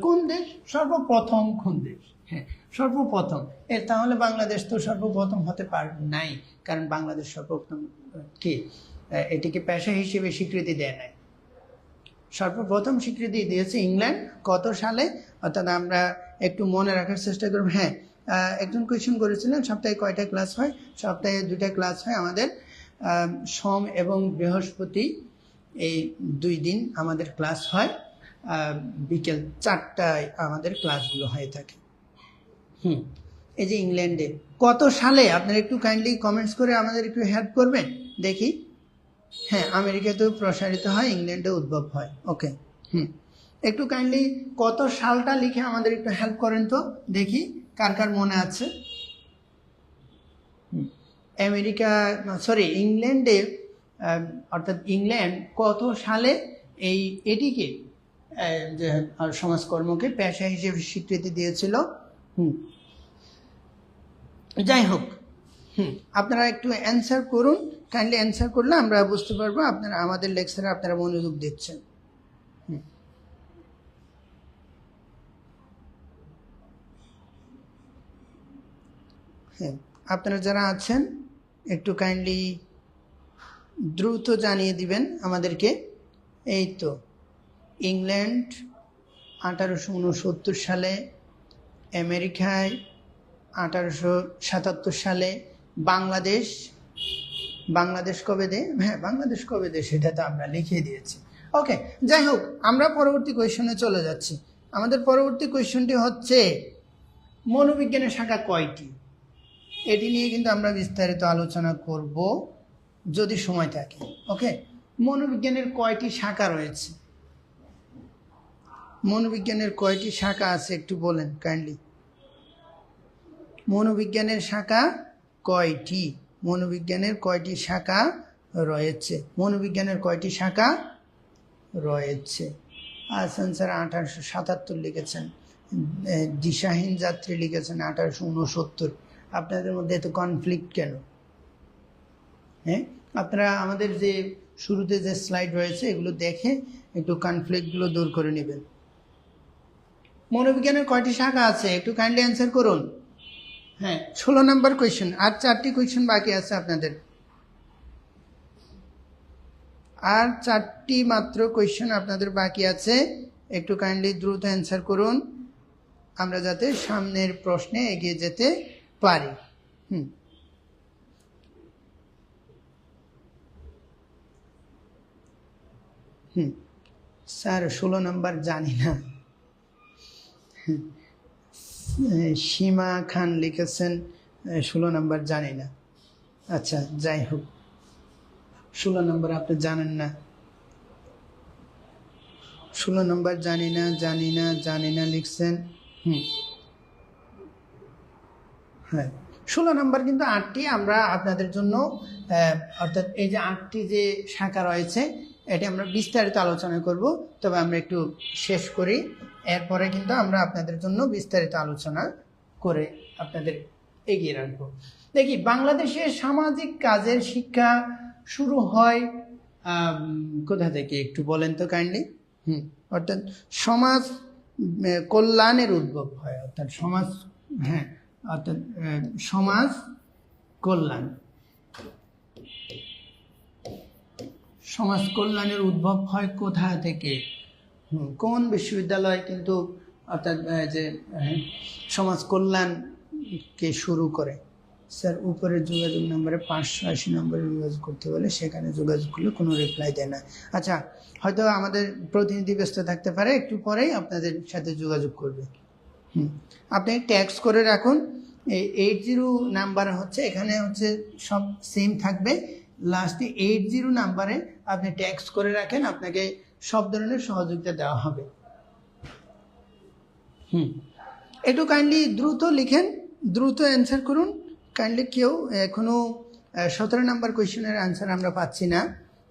কোন দেশ সর্বপ্রথম, কোন দেশ, হ্যাঁ সর্বপ্রথম। তাহলে বাংলাদেশ তো সর্বপ্রথম হতে পারে নাই, কারণ বাংলাদেশ সর্বপ্রথম কি এটিকে পেশা হিসেবে স্বীকৃতি দেয় নাই। সর্বপ্রথম স্বীকৃতি দিয়েছে ইংল্যান্ড কত সালে? অর্থাৎ আমরা একটু মনে রাখার চেষ্টা করব। হ্যাঁ, একজন কোয়েশ্চেন করেছিলেন সপ্তাহে কয়টা ক্লাস হয়? সপ্তাহে 2টা ক্লাস হয় আমাদের, সোম এবং বৃহস্পতি, এই 2 দিন আমাদের ক্লাস হয়। বিকেল 4টায় আমাদের ক্লাসগুলো হয়ে থাকে। এই যে ইংল্যান্ডে কত সালে, আপনারা একটু কাইন্ডলি কমেন্টস করে আমাদের একটু হেল্প করবেন দেখি। হ্যাঁ, আমেরিকাতেও প্রসারিত হয়, ইংল্যান্ডে উদ্ভব হয়। ওকে, একটু কাইন্ডলি কত সালটা লিখে আমাদের একটু হেল্প করেন তো দেখি, কার কার মনে আছে। ইংল্যান্ডে, অর্থাৎ ইংল্যান্ড কত সালে এটিকে সমাজকর্মকে পেশা হিসেবে স্বীকৃতি দিয়েছিল? যাই হোক, আপনারা একটু অ্যান্সার করুন, কাইন্ডলি অ্যান্সার করলে আমরা বুঝতে পারবো আপনারা আমাদের লেকচারে আপনারা মনোযোগ দিচ্ছেন। হ্যাঁ, আপনারা যারা আছেন একটু কাইন্ডলি দ্রুত জানিয়ে দিবেন আমাদেরকে। এই তো ইংল্যান্ড 1869 সালে, আমেরিকায় 1877 সালে, বাংলাদেশ কবে দেয়? হ্যাঁ, বাংলাদেশ কবে দেয় সেটা তো আমরা লিখে দিয়েছি। ওকে, যাই হোক, আমরা পরবর্তী কোয়েশনে চলে যাচ্ছি। আমাদের পরবর্তী কোয়েশনটি হচ্ছে মনোবিজ্ঞানের শাখা কয়টি? এটি নিয়ে কিন্তু আমরা বিস্তারিত আলোচনা করব যদি সময় থাকে। ওকে, মনোবিজ্ঞানের কয়টি শাখা রয়েছে? মনোবিজ্ঞানের কয়টি শাখা আছে একটু বলেন কাইন্ডলি। মনোবিজ্ঞানের শাখা কয়টি? মনোবিজ্ঞানের কয়টি শাখা রয়েছে? মনোবিজ্ঞানের কয়টি শাখা রয়েছে? আহসান স্যার 1877 লিখেছেন, দিশাহীন যাত্রী লিখেছেন 1869। আপনাদের মধ্যে এত কনফ্লিক্ট কেন? হ্যাঁ, আপনারা আমাদের যে শুরুতে যে স্লাইড রয়েছে এগুলো দেখে একটু কনফ্লিক্টগুলো দূর করে নেবেন। মনোবিজ্ঞানের কয়টি শাখা আছে একটু কাইন্ডলি অ্যান্সার করুন। হ্যাঁ, 16 নম্বর কোয়েশ্চেন, আর 4টি কোয়েশ্চেন বাকি আছে আপনাদের, আর 4টি মাত্র কোয়েশ্চেন আপনাদের বাকি আছে। একটু কাইন্ডলি দ্রুত অ্যান্সার করুন আমরা যাতে সামনের প্রশ্নে এগিয়ে যেতে পারি। স্যার 16 নম্বর জানি না। সীমা খান লিখেছেন 16 নম্বর জানি না। আচ্ছা, যাই হোক, 16 নম্বর আপনি জানেন না। 16 নম্বর জানি না লিখছেন। হ্যাঁ, 16 নম্বর কিন্তু 8টি আমরা আপনাদের জন্য, অর্থাৎ এই যে 8টি যে শাখা রয়েছে এটি আমরা বিস্তারিত আলোচনা করব। তবে আমরা একটু শেষ করি, এরপরে কিন্তু আমরা আপনাদের জন্য বিস্তারিত আলোচনা করে আপনাদের এগিয়ে রাখবো। দেখি, বাংলাদেশে সামাজিক কাজের শিক্ষা শুরু হয় কোথা থেকে একটু বলেন তো কাইন্ডলি। অর্থাৎ সমাজ কল্যাণের উদ্ভব হয়, অর্থাৎ সমাজ কল্যাণের উদ্ভব হয় কোথা থেকে? কোন বিশ্ববিদ্যালয় কিন্তু অর্থাৎ যে সমাজ কল্যাণকে শুরু করে? স্যার উপরে যোগাযোগ নম্বরে 580 নম্বরে যোগাযোগ করতে বলে, সেখানে যোগাযোগ করলে কোনো রিপ্লাই দেয় না। আচ্ছা, হয়তো আমাদের প্রতিনিধি ব্যস্ত থাকতে পারে, একটু পরেই আপনাদের সাথে যোগাযোগ করবে। আপনি ট্যাক্স করে রাখুন। এই 80 নাম্বার হচ্ছে, এখানে হচ্ছে সব সেম থাকবে, লাস্টে 80 নাম্বারে আপনি ট্যাক্স করে রাখেন, আপনাকে সব ধরনের সহযোগিতা দেওয়া হবে। একটু কাইন্ডলি দ্রুত লিখেন, দ্রুত অ্যান্সার করুন কাইন্ডলি। কেউ এখনো 17 নাম্বার কোয়েশ্চেনের অ্যান্সার আমরা পাচ্ছি না।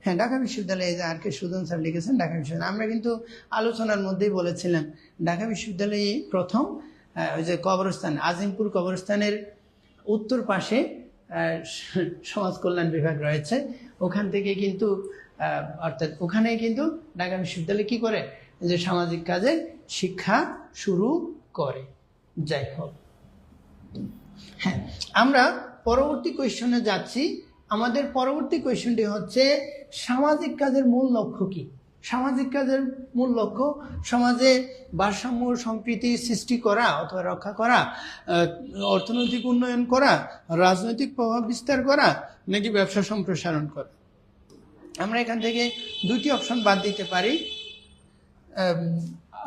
হ্যাঁ, ঢাকা বিশ্ববিদ্যালয়ে আর কে সুজন স্যার লিখেছেন ঢাকা বিশ্ববিদ্যালয়। আমরা কিন্তু আলোচনার মধ্যেই বলেছিলাম ঢাকা বিশ্ববিদ্যালয়ে প্রথম ওই যে কবরস্থান, আজিমপুর কবরস্থানের উত্তর পাশে সমাজ কল্যাণ বিভাগ রয়েছে, ওখান থেকে কিন্তু অর্থাৎ ওখানে কিন্তু ঢাকা বিশ্ববিদ্যালয় কি করে যে সামাজিক কাজে শিক্ষা শুরু করে। যাই হোক, হ্যাঁ, আমরা পরবর্তী কোয়েশ্চনে যাচ্ছি। আমাদের পরবর্তী কোয়েশ্চনটি হচ্ছে সামাজিক কাজের মূল লক্ষ্য কি? সামাজিক কাজের মূল লক্ষ্য সমাজে ভারসাম্য সম্প্রীতি সৃষ্টি করা অথবা রক্ষা করা, অর্থনৈতিক উন্নয়ন করা, রাজনৈতিক প্রভাব বিস্তার করা, নাকি ব্যবসা সম্প্রসারণ করা? আমরা এখান থেকে 2টি অপশন বাদ দিতে পারি,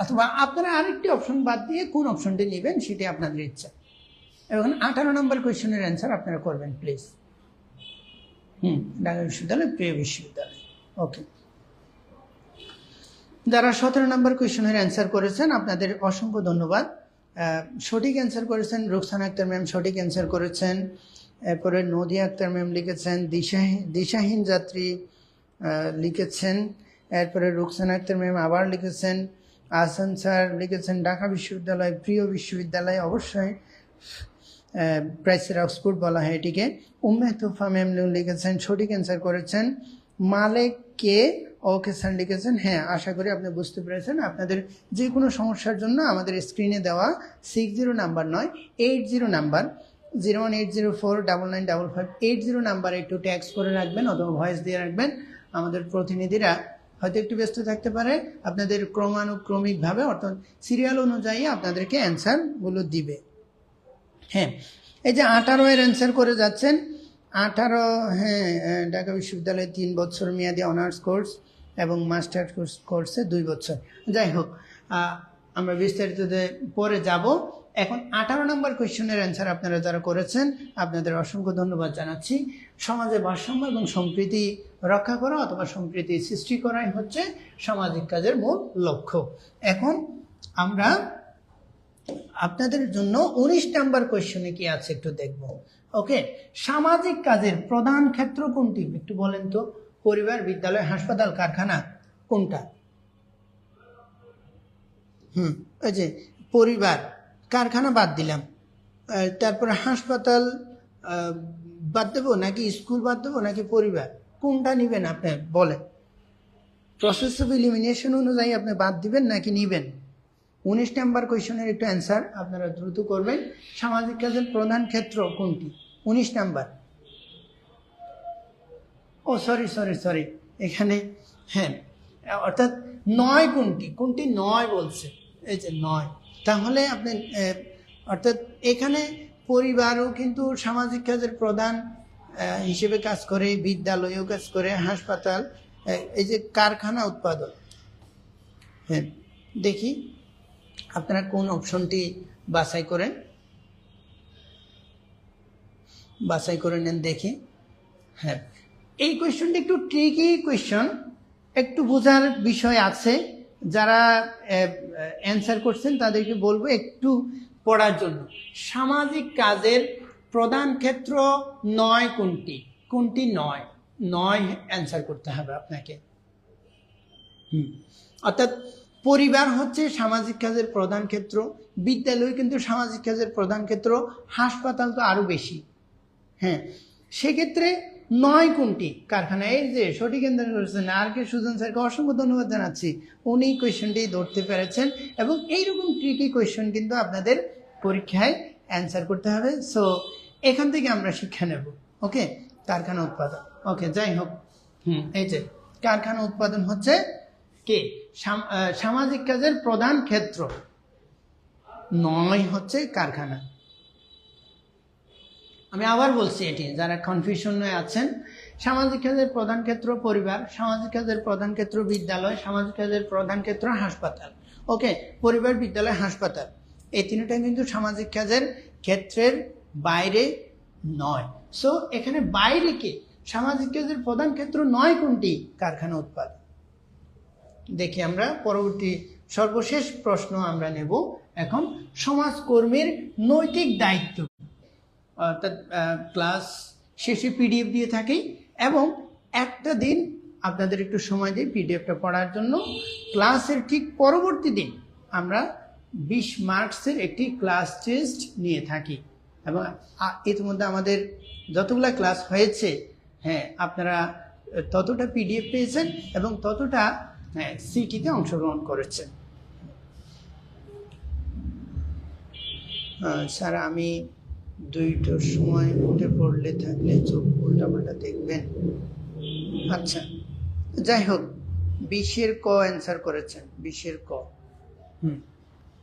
অথবা আপনারা আরেকটি অপশন বাদ দিয়ে কোন অপশনটি নেবেন সেটি আপনাদের ইচ্ছা। এখন 18 নম্বর কোয়েশ্চেনের অ্যান্সার আপনারা করবেন প্লিজ। ঢাকা বিশ্ববিদ্যালয় প্রিয় বিশ্ববিদ্যালয়। ওকে, যারা 17 নম্বর কোয়েশ্চেনের অ্যান্সার করেছেন আপনাদের অসংখ্য ধন্যবাদ। সঠিক অ্যান্সার করেছেন রুকসানা আক্তার ম্যাম, সঠিক অ্যান্সার করেছেন। এরপরে নদিয়া আক্তার ম্যাম লিখেছেন দিশাহীন যাত্রী লিখেছেন। এরপরে রুকসানা আক্তার ম্যাম আবার লিখেছেন। আহসান স্যার লিখেছেন ঢাকা বিশ্ববিদ্যালয় প্রিয় বিশ্ববিদ্যালয়, অবশ্যই প্রাইসের অক্সফোর্ড বলা হয় এটিকে। উম্মে তুফা ম্যাম লিখেছেন, সঠিক অ্যান্সার করেছেন। মালেক কে ওকে স্যার লিখেছেন। হ্যাঁ, আশা করি আপনি বুঝতে পেরেছেন। আপনাদের যে কোনো সমস্যার জন্য আমাদের স্ক্রিনে দেওয়া 60 নাম্বার নয় 80 নাম্বার 01804995580 নাম্বারে একটু ট্যাক্স করে রাখবেন অথবা ভয়েস দিয়ে রাখবেন। আমাদের প্রতিনিধিরা হয়তো একটু ব্যস্ত থাকতে পারে, আপনাদের ক্রমানুক্রমিকভাবে অর্থাৎ সিরিয়াল অনুযায়ী আপনাদেরকে অ্যান্সারগুলো দিবে। হ্যাঁ, এই যে 18 এর অ্যান্সার করে যাচ্ছেন। 18, হ্যাঁ, ঢাকা বিশ্ববিদ্যালয়ে 3 বছর মেয়াদী অনার্স কোর্স এবং মাস্টার্স কোর্সে 2 বছর। যাই হোক, আমরা বিস্তারিততে পরে যাব। এখন 18 নম্বর কোয়েশ্চেনের অ্যান্সার আপনারা যারা করেছেন আপনাদের অসংখ্য ধন্যবাদ জানাচ্ছি। সমাজে ভারসাম্য এবং সম্প্রীতি রক্ষা করা অথবা সম্প্রীতি সৃষ্টি করাই হচ্ছে সামাজিক কাজের মূল লক্ষ্য। এখন আমরা আপনাদের জন্য 19 নাম্বার কোয়েশ্চনে কি আছে একটু দেখব। ওকে, সামাজিক কাজের প্রধান ক্ষেত্র কোনটি একটু বলেন তো? পরিবার, বিদ্যালয়, হাসপাতাল, কারখানা, কোনটা? ওই যে পরিবার, কারখানা বাদ দিলাম, তারপরে হাসপাতাল বাদ দেবো নাকি স্কুল বাদ দেবো নাকি পরিবার, কোনটা নিবেন আপনি বলেন? প্রসেস অফ এলিমিনেশন অনুযায়ী আপনি বাদ দিবেন নাকি নিবেন? 19 নাম্বার কোয়েশনের একটু অ্যান্সার আপনারা দ্রুত করবেন। সামাজিক কাজের প্রধান ক্ষেত্র কোনটি? 19 নাম্বার। ও সরি, এখানে হ্যাঁ, অর্থাৎ 9 কোনটি? কোনটি 9 বলছে? এই যে 9। তাহলে আপনি অর্থাৎ এখানে পরিবারও কিন্তু সামাজিক কাজের প্রধান হিসেবে কাজ করে, বিদ্যালয়েও কাজ করে, হাসপাতাল, এই যে কারখানা, উৎপাদন। হ্যাঁ, দেখি আপনারা কোন অপশনটি বাছাই করে নেন দেখি। হ্যাঁ, এই কোয়েশ্চনটি একটু ট্রিকি কোয়েশ্চন, একটু বোঝার বিষয় আছে। যারা অ্যান্সার করছেন তাদেরকে বলবো একটু পড়ার জন্য। সামাজিক কাজের প্রধান ক্ষেত্র 9 কোনটি? কোনটি 9 অ্যান্সার করতে হবে আপনাকে। অর্থাৎ পরিবার হচ্ছে সামাজিক কাজের প্রধান ক্ষেত্র, বিদ্যালয় কিন্তু সামাজিক কাজের প্রধান ক্ষেত্র, হাসপাতাল তো আরো বেশি। হ্যাঁ, সেক্ষেত্রে 9 কোনটি? কারখানা। এই যে সঠিক অ্যান্সার করেছেন আর কে সুজন স্যারকে অসংখ্য ধন্যবাদ জানাচ্ছি, উনি কোয়েশ্চনটি ধরতে পেরেছেন। এবং এইরকম ট্রিকি কোয়েশ্চন কিন্তু আপনাদের পরীক্ষায় অ্যান্সার করতে হবে। সো এখান থেকে আমরা শিক্ষা নেব। ওকে, কারখানা, উৎপাদন। ওকে, যাই হোক, এই যে কারখানা, উৎপাদন হচ্ছে কে সামাজিক কাজের প্রধান ক্ষেত্র, 9 হচ্ছে কারখানা। আমি আবার বলছি, এটি যারা কনফিউশনে আছেন, সামাজিক কাজের প্রধান ক্ষেত্র পরিবার, সামাজিক কাজের প্রধান ক্ষেত্র বিদ্যালয়, সামাজিক কাজের প্রধান ক্ষেত্র হাসপাতাল। ওকে, পরিবার, বিদ্যালয়, হাসপাতাল, এই তিনটা কিন্তু সামাজিক কাজের ক্ষেত্রের বাইরে নয়। সো এখানে বাইরে কে? সামাজিক কাজের প্রধান ক্ষেত্র 9 কোনটি? কারখানা, উৎপাদন। দেখি আমরা পরবর্তী সর্বশেষ প্রশ্ন আমরা নেব এখন। সমাজকর্মীর নৈতিক দায়িত্ব। অর্থাৎ ক্লাস শেষে পিডিএফ দিয়ে থাকি এবং একটা দিন আপনাদের একটু সময় দিই পিডিএফটা পড়ার জন্য। ক্লাসের ঠিক পরবর্তী দিন আমরা 20 মার্কসের একটি ক্লাস টেস্ট নিয়ে থাকি এবং ইতিমধ্যে আমাদের যতগুলা ক্লাস হয়েছে, হ্যাঁ, আপনারা ততটা পিডিএফ পেয়েছেন এবং ততটা সিটিতে অংশগ্রহণ করেছেন। স্যার, আমি 2টার সময় উঠে পড়লে থাকলে চোখ উল্টাপাল্টা দেখবেন। আচ্ছা, যাই হোক, 20-এর ক অ্যান্সার করেছেন। 20-এর ক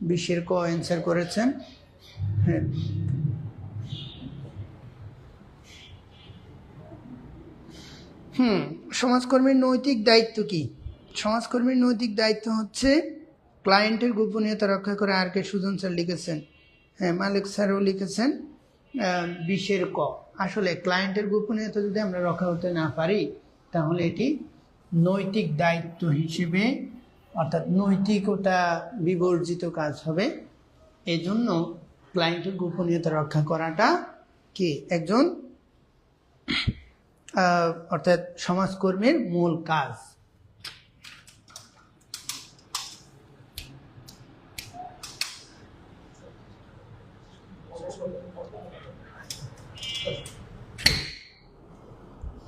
20-এর ক অ্যান্সার করেছেন। হ্যাঁ, সমাজকর্মীর নৈতিক দায়িত্ব কি? সমাজকর্মীর নৈতিক দায়িত্ব হচ্ছে ক্লায়েন্টের গোপনীয়তা রক্ষা করে। আর কে সুজন স্যার লিখেছেন, হ্যাঁ, মালিক স্যারও লিখেছেন। 20-এর ক। আসলে ক্লায়েন্টের গোপনীয়তা যদি আমরা রক্ষা করতে না পারি তাহলে এটি নৈতিক দায়িত্ব হিসেবে, অর্থাৎ নৈতিকতা বিবর্জিত কাজ হবে। এই জন্য ক্লায়েন্টের গোপনীয়তা রক্ষা করাটা কি একজন অর্থাৎ সমাজকর্মীর মূল কাজ।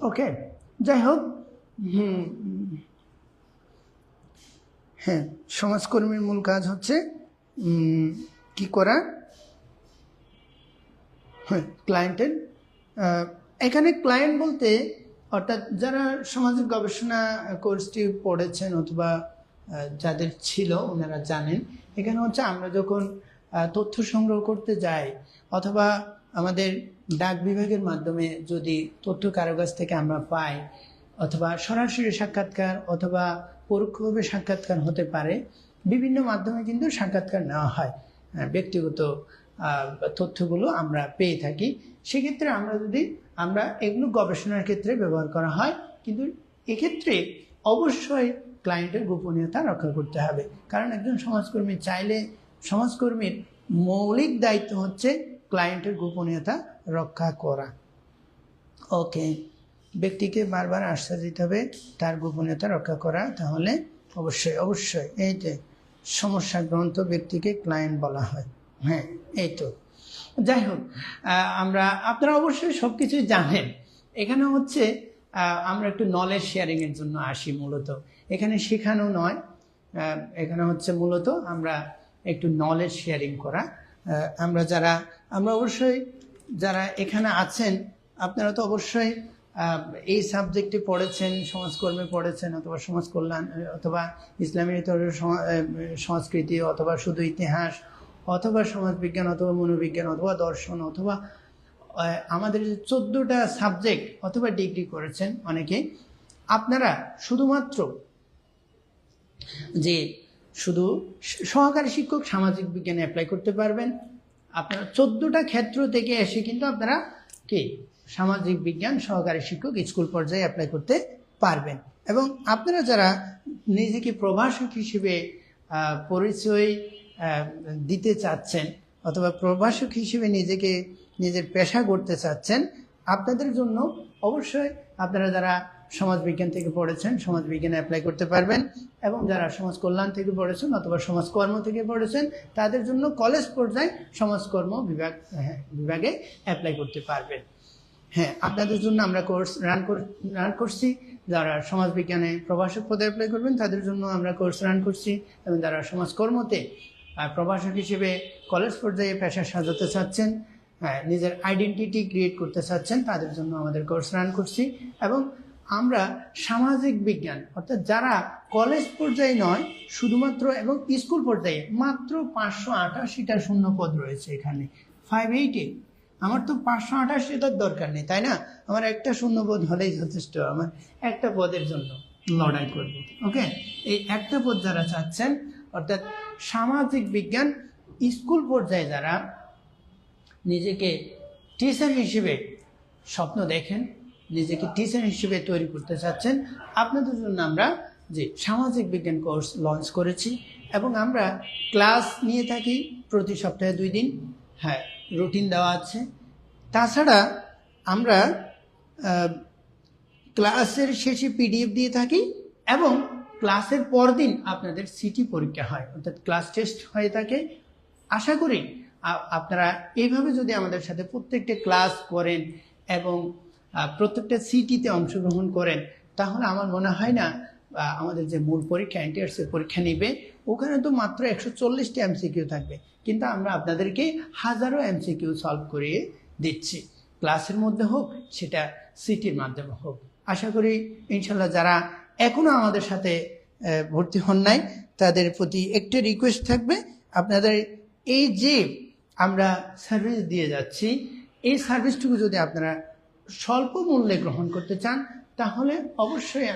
ওকে, যাই হোক, হ্যাঁ, সমাজকর্মীর মূল কাজ হচ্ছে কি করা? ক্লায়েন্টের এখানে ক্লায়েন্ট বলতে অর্থাৎ যারা সামাজিক গবেষণা কোর্সটি পড়েছেন অথবা যাদের ছিল ওনারা জানেন, এখানে হচ্ছে আমরা যখন তথ্য সংগ্রহ করতে যাই অথবা আমাদের ডাক বিভাগের মাধ্যমে যদি তথ্য কারো কাছ থেকে আমরা পাই অথবা সরাসরি সাক্ষাৎকার অথবা পরোক্ষভাবে সাক্ষাৎকার হতে পারে, বিভিন্ন মাধ্যমে কিন্তু সাক্ষাৎকার নেওয়া হয়, ব্যক্তিগত তথ্যগুলো আমরা পেয়ে থাকি। সেক্ষেত্রে আমরা এগুলো গবেষণার ক্ষেত্রে ব্যবহার করা হয়, কিন্তু এক্ষেত্রে অবশ্যই ক্লায়েন্টের গোপনীয়তা রক্ষা করতে হবে। কারণ একজন সমাজকর্মী চাইলে, সমাজকর্মীর মৌলিক দায়িত্ব হচ্ছে ক্লায়েন্টের গোপনীয়তা রক্ষা করা। ওকে, ব্যক্তিকে বারবার আশ্বাস দিতে হবে তার গোপনীয়তা রক্ষা করা, তাহলে অবশ্যই এই যে সমস্যাগ্রস্ত ব্যক্তিকে ক্লায়েন্ট বলা হয়। হ্যাঁ, এই তো। যাই হোক, আপনারা অবশ্যই সব কিছুই জানেন। এখানে হচ্ছে আমরা একটু নলেজ শেয়ারিংয়ের জন্য আসি মূলত। এখানে শেখানো নয়, এখানে হচ্ছে মূলত আমরা একটু নলেজ শেয়ারিং করা। আমরা অবশ্যই যারা এখানে আছেন, আপনারা তো অবশ্যই এই সাবজেক্টে পড়েছেন, সমাজকর্মী পড়েছেন অথবা সমাজ কল্যাণ অথবা ইসলামী সংস্কৃতি অথবা শুধু ইতিহাস অথবা সমাজবিজ্ঞান অথবা মনোবিজ্ঞান অথবা দর্শন অথবা আমাদের যে 14টা সাবজেক্ট অথবা ডিগ্রি করেছেন অনেকে। আপনারা শুধুমাত্র যে শুধু সহকারী শিক্ষক সামাজিক বিজ্ঞানে অ্যাপ্লাই করতে পারবেন। আপনারা 14টা ক্ষেত্র থেকে এসে কিন্তু আপনারা কি সামাজিক বিজ্ঞান সহকারী শিক্ষক স্কুল পর্যায়ে অ্যাপ্লাই করতে পারবেন। এবং আপনারা যারা নিজেকে প্রভাষক হিসেবে পরিচয় দিতে চাচ্ছেন অথবা প্রভাষক হিসেবে নিজের পেশা করতে চাচ্ছেন, আপনাদের জন্য অবশ্যই আপনারা যারা সমাজবিজ্ঞান থেকে পড়েছেন সমাজবিজ্ঞানে অ্যাপ্লাই করতে পারবেন, এবং যারা সমাজ কল্যাণ থেকে পড়েছেন অথবা সমাজকর্ম থেকে পড়েছেন তাদের জন্য কলেজ পর্যায়ে সমাজকর্ম বিভাগে অ্যাপ্লাই করতে পারবেন। হ্যাঁ, আপনাদের জন্য আমরা কোর্স রান করছি। যারা সমাজবিজ্ঞানে প্রভাষক পদে অ্যাপ্লাই করবেন তাদের জন্য আমরা কোর্স রান করছি, এবং যারা সমাজকর্মতে প্রভাষক হিসেবে কলেজ পর্যায়ে পেশা সাজাতে চাচ্ছেন, নিজের আইডেন্টিটি ক্রিয়েট করতে চাচ্ছেন, তাদের জন্য আমাদের কোর্স রান করছি। এবং আমরা সামাজিক বিজ্ঞান অর্থাৎ যারা কলেজ পর্যায়ে নয় শুধুমাত্র এবং স্কুল পর্যায়ে মাত্র 588টা শূন্য পদ রয়েছে এখানে 580। আমার তো 588টার দরকার নেই, তাই না? আমার একটা শূন্যপদ হলেই যথেষ্ট, আমার একটা পদের জন্য লড়াই করব। ওকে, এই একটা পদ যারা চাচ্ছেন অর্থাৎ সামাজিক বিজ্ঞান স্কুল পর্যায়ে যারা নিজেকে টিচার হিসেবে স্বপ্ন দেখেন, নিজেকে টিচার হিসেবে তৈরি করতে চাচ্ছেন, আপনাদের জন্য আমরা যে সামাজিক বিজ্ঞান কোর্স লঞ্চ করেছি। এবং আমরা ক্লাস নিয়ে থাকি প্রতি সপ্তাহে 2 দিন। হ্যাঁ, রুটিন দেওয়া আছে। তাছাড়া আমরা ক্লাসের শেষে পিডিএফ দিয়ে থাকি, এবং ক্লাসের পরদিন আপনাদের সিটি পরীক্ষা হয়, অর্থাৎ ক্লাস টেস্ট হয়ে থাকে। আশা করি আপনারা এইভাবে যদি আমাদের সাথে প্রত্যেকটা ক্লাস করেন এবং প্রত্যেকটা সিটিতে অংশগ্রহণ করেন, তাহলে আমার মনে হয় না আমাদের যে মূল পরীক্ষা এনটিআরসি পরীক্ষা নিবে, ওখানে তো মাত্র 140টা এমসিকিউ থাকবে, কিন্তু আমরা আপনাদেরকে হাজারো এমসিকিউ সলভ করিয়ে দিচ্ছি, ক্লাসের মধ্যে হোক সেটা সিটির মাধ্যমে হোক। আশা করি ইনশাল্লাহ যারা এখনো আমাদের সাথে ভর্তি হন নাই তাদের প্রতি একটি রিকোয়েস্ট থাকবে, আপনাদের এই যে আমরা সার্ভিস দিয়ে যাচ্ছি, এই সার্ভিসটুকু যদি আপনারা স্বল্প মূল্যে গ্রহণ করতে চান, তাহলে অবশ্যই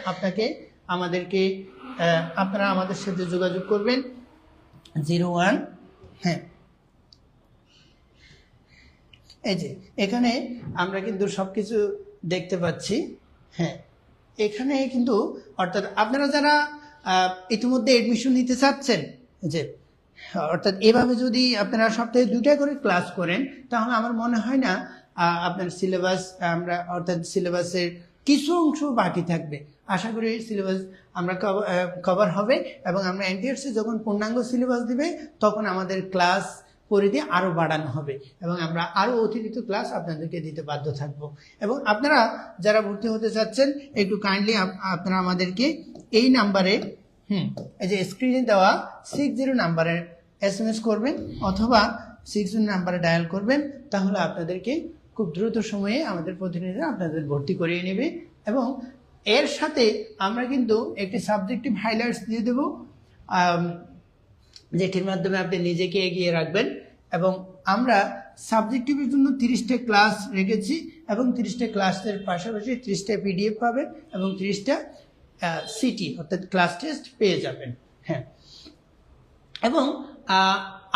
আপনারা আমাদের সাথে যোগাযোগ করবেন 01। হ্যাঁ, এই যে এখানে আমরা কিন্তু সবকিছু দেখতে পাচ্ছি। হ্যাঁ, এখানে কিন্তু অর্থাৎ আপনারা যারা ইতিমধ্যে এডমিশন নিতে চাচ্ছেন, যে অর্থাৎ এভাবে যদি আপনারা সপ্তাহে 2টা করে ক্লাস করেন, তাহলে আমার মনে হয় না আপনার সিলেবাসের কিছু অংশ বাকি থাকবে। আশা করি সিলেবাস আমরা কভার হবে, এবং আমরা এনটিআরসি যখন পূর্ণাঙ্গ সিলেবাস দিবে তখন আমাদের ক্লাস পরিধি আরও বাড়ানো হবে, এবং আমরা আরও অতিরিক্ত ক্লাস আপনাদেরকে দিতে বাধ্য থাকব। এবং আপনারা যারা ভর্তি হতে চাচ্ছেন, একটু কাইন্ডলি আপনারা আমাদেরকে এই নাম্বারে এই যে স্ক্রিনে দেওয়া 60 নাম্বারে SMS করবেন, অথবা 60 নাম্বারে ডায়াল করবেন, তাহলে আপনাদেরকে খুব দ্রুত সময়ে আমাদের প্রতিনিধিরা আপনাদের ভর্তি করিয়ে নেবে। এবং এর সাথে আমরা কিন্তু একটি সাবজেক্টিভ হাইলাইটস দিয়ে দেব, যেটির মাধ্যমে আপনি নিজেকে এগিয়ে রাখবেন। এবং আমরা সাবজেক্টিভের জন্য 30টা ক্লাস রেখেছি এবং 30টা ক্লাসের পাশাপাশি 30টা পিডিএফ পাবেন এবং 30টা সিটি অর্থাৎ ক্লাস টেস্ট পেয়ে যাবেন। হ্যাঁ, এবং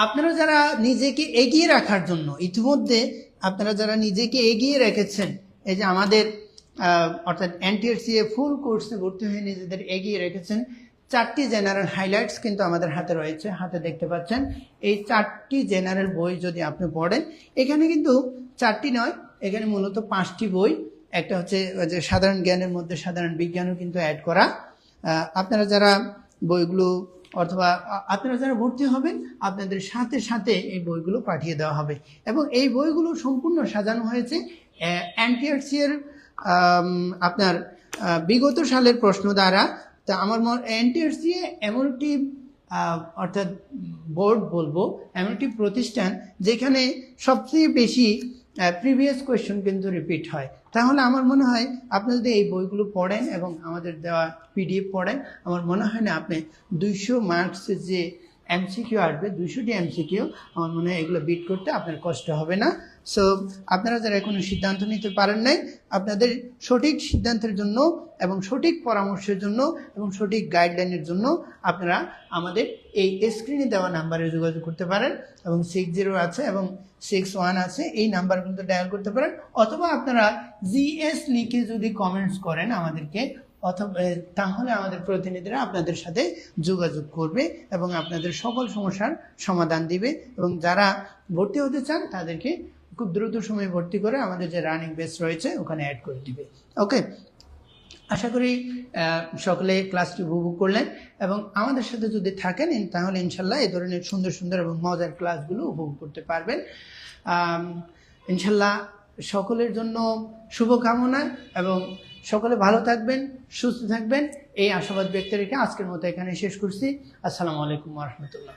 আপনারা যারা নিজেকে এগিয়ে রাখার জন্য ইতিমধ্যে আপনারা যারা নিজেকে এগিয়ে রেখেছেন, এই যে আমাদের অর্থাৎ এনটিআরসিএ ফুল কোর্সে ভর্তি হয়ে নিজেদের এগিয়ে রেখেছেন, 4টি জেনারেল হাইলাইটস কিন্তু আমাদের হাতে রয়েছে, হাতে দেখতে পাচ্ছেন। এই 4টি জেনারেল বই যদি আপনি পড়েন, এখানে কিন্তু 4টি নয়, এখানে মূলত 5টি বই। একটা হচ্ছে যে সাধারণ জ্ঞানের মধ্যে সাধারণ বিজ্ঞানও কিন্তু অ্যাড করা। আপনারা যারা বইগুলো অথবা আপনারা যারা ভর্তি হবেন, আপনাদের সাথে সাথে এই বইগুলো পাঠিয়ে দেওয়া হবে। এবং এই বইগুলো সম্পূর্ণ সাজানো হয়েছে এনটিআরসি এর আপনার বিগত সালের প্রশ্ন দ্বারা। তা আমার এনটিআরসি এমন একটি অর্থাৎ বোর্ড বলবো, এমন একটি প্রতিষ্ঠান যেখানে সবচেয়ে বেশি প্রিভিয়াস কোয়েশ্চন কিন্তু রিপিট হয়। তাহলে আমার মনে হয় আপনি যদি এই বইগুলো পড়েন এবং আমাদের দেওয়া পিডিএফ পড়েন, আমার মনে হয় না আপনি 200 মার্কসের যে এমসিকিউ আসবে, 200টি এমসিকিউ, আমার মনে হয় এগুলো বিট করতে আপনার কষ্ট হবে না। সো আপনারা যারা কোনো সিদ্ধান্ত নিতে পারেন নাই, আপনাদের সঠিক সিদ্ধান্তের জন্য এবং সঠিক পরামর্শের জন্য এবং সঠিক গাইডলাইনের জন্য আপনারা আমাদের এই স্ক্রিনে দেওয়া নাম্বারে যোগাযোগ করতে পারেন। এবং 60 আছে এবং 61 আছে, এই নাম্বার কিন্তু ডায়াল করতে পারেন। অথবা আপনারা জিএস লিখে যদি কমেন্টস করেন আমাদেরকে, অথবা তাহলে আমাদের প্রতিনিধিরা আপনাদের সাথে যোগাযোগ করবে এবং আপনাদের সকল সমস্যার সমাধান দিবে। এবং যারা ভর্তি হতে চান তাদেরকে খুব দ্রুত সময়ে ভর্তি করে আমাদের যে রানিং বেস রয়েছে ওখানে অ্যাড করে দিবে। ওকে, আশা করি সকলে ক্লাসটি উপভোগ করলেন এবং আমাদের সাথে যদি থাকেন তাহলে ইনশাল্লাহ এই ধরনের সুন্দর সুন্দর এবং মজার ক্লাসগুলো উপভোগ করতে পারবেন। ইনশাল্লাহ সকলের জন্য শুভকামনা এবং সকলে ভালো থাকবেন, সুস্থ থাকবেন, এই আশাবাদ ব্যক্ত রেখে আজকের মতো এখানে শেষ করছি। আসসালামু আলাইকুম ওয়া রাহমাতুল্লাহ।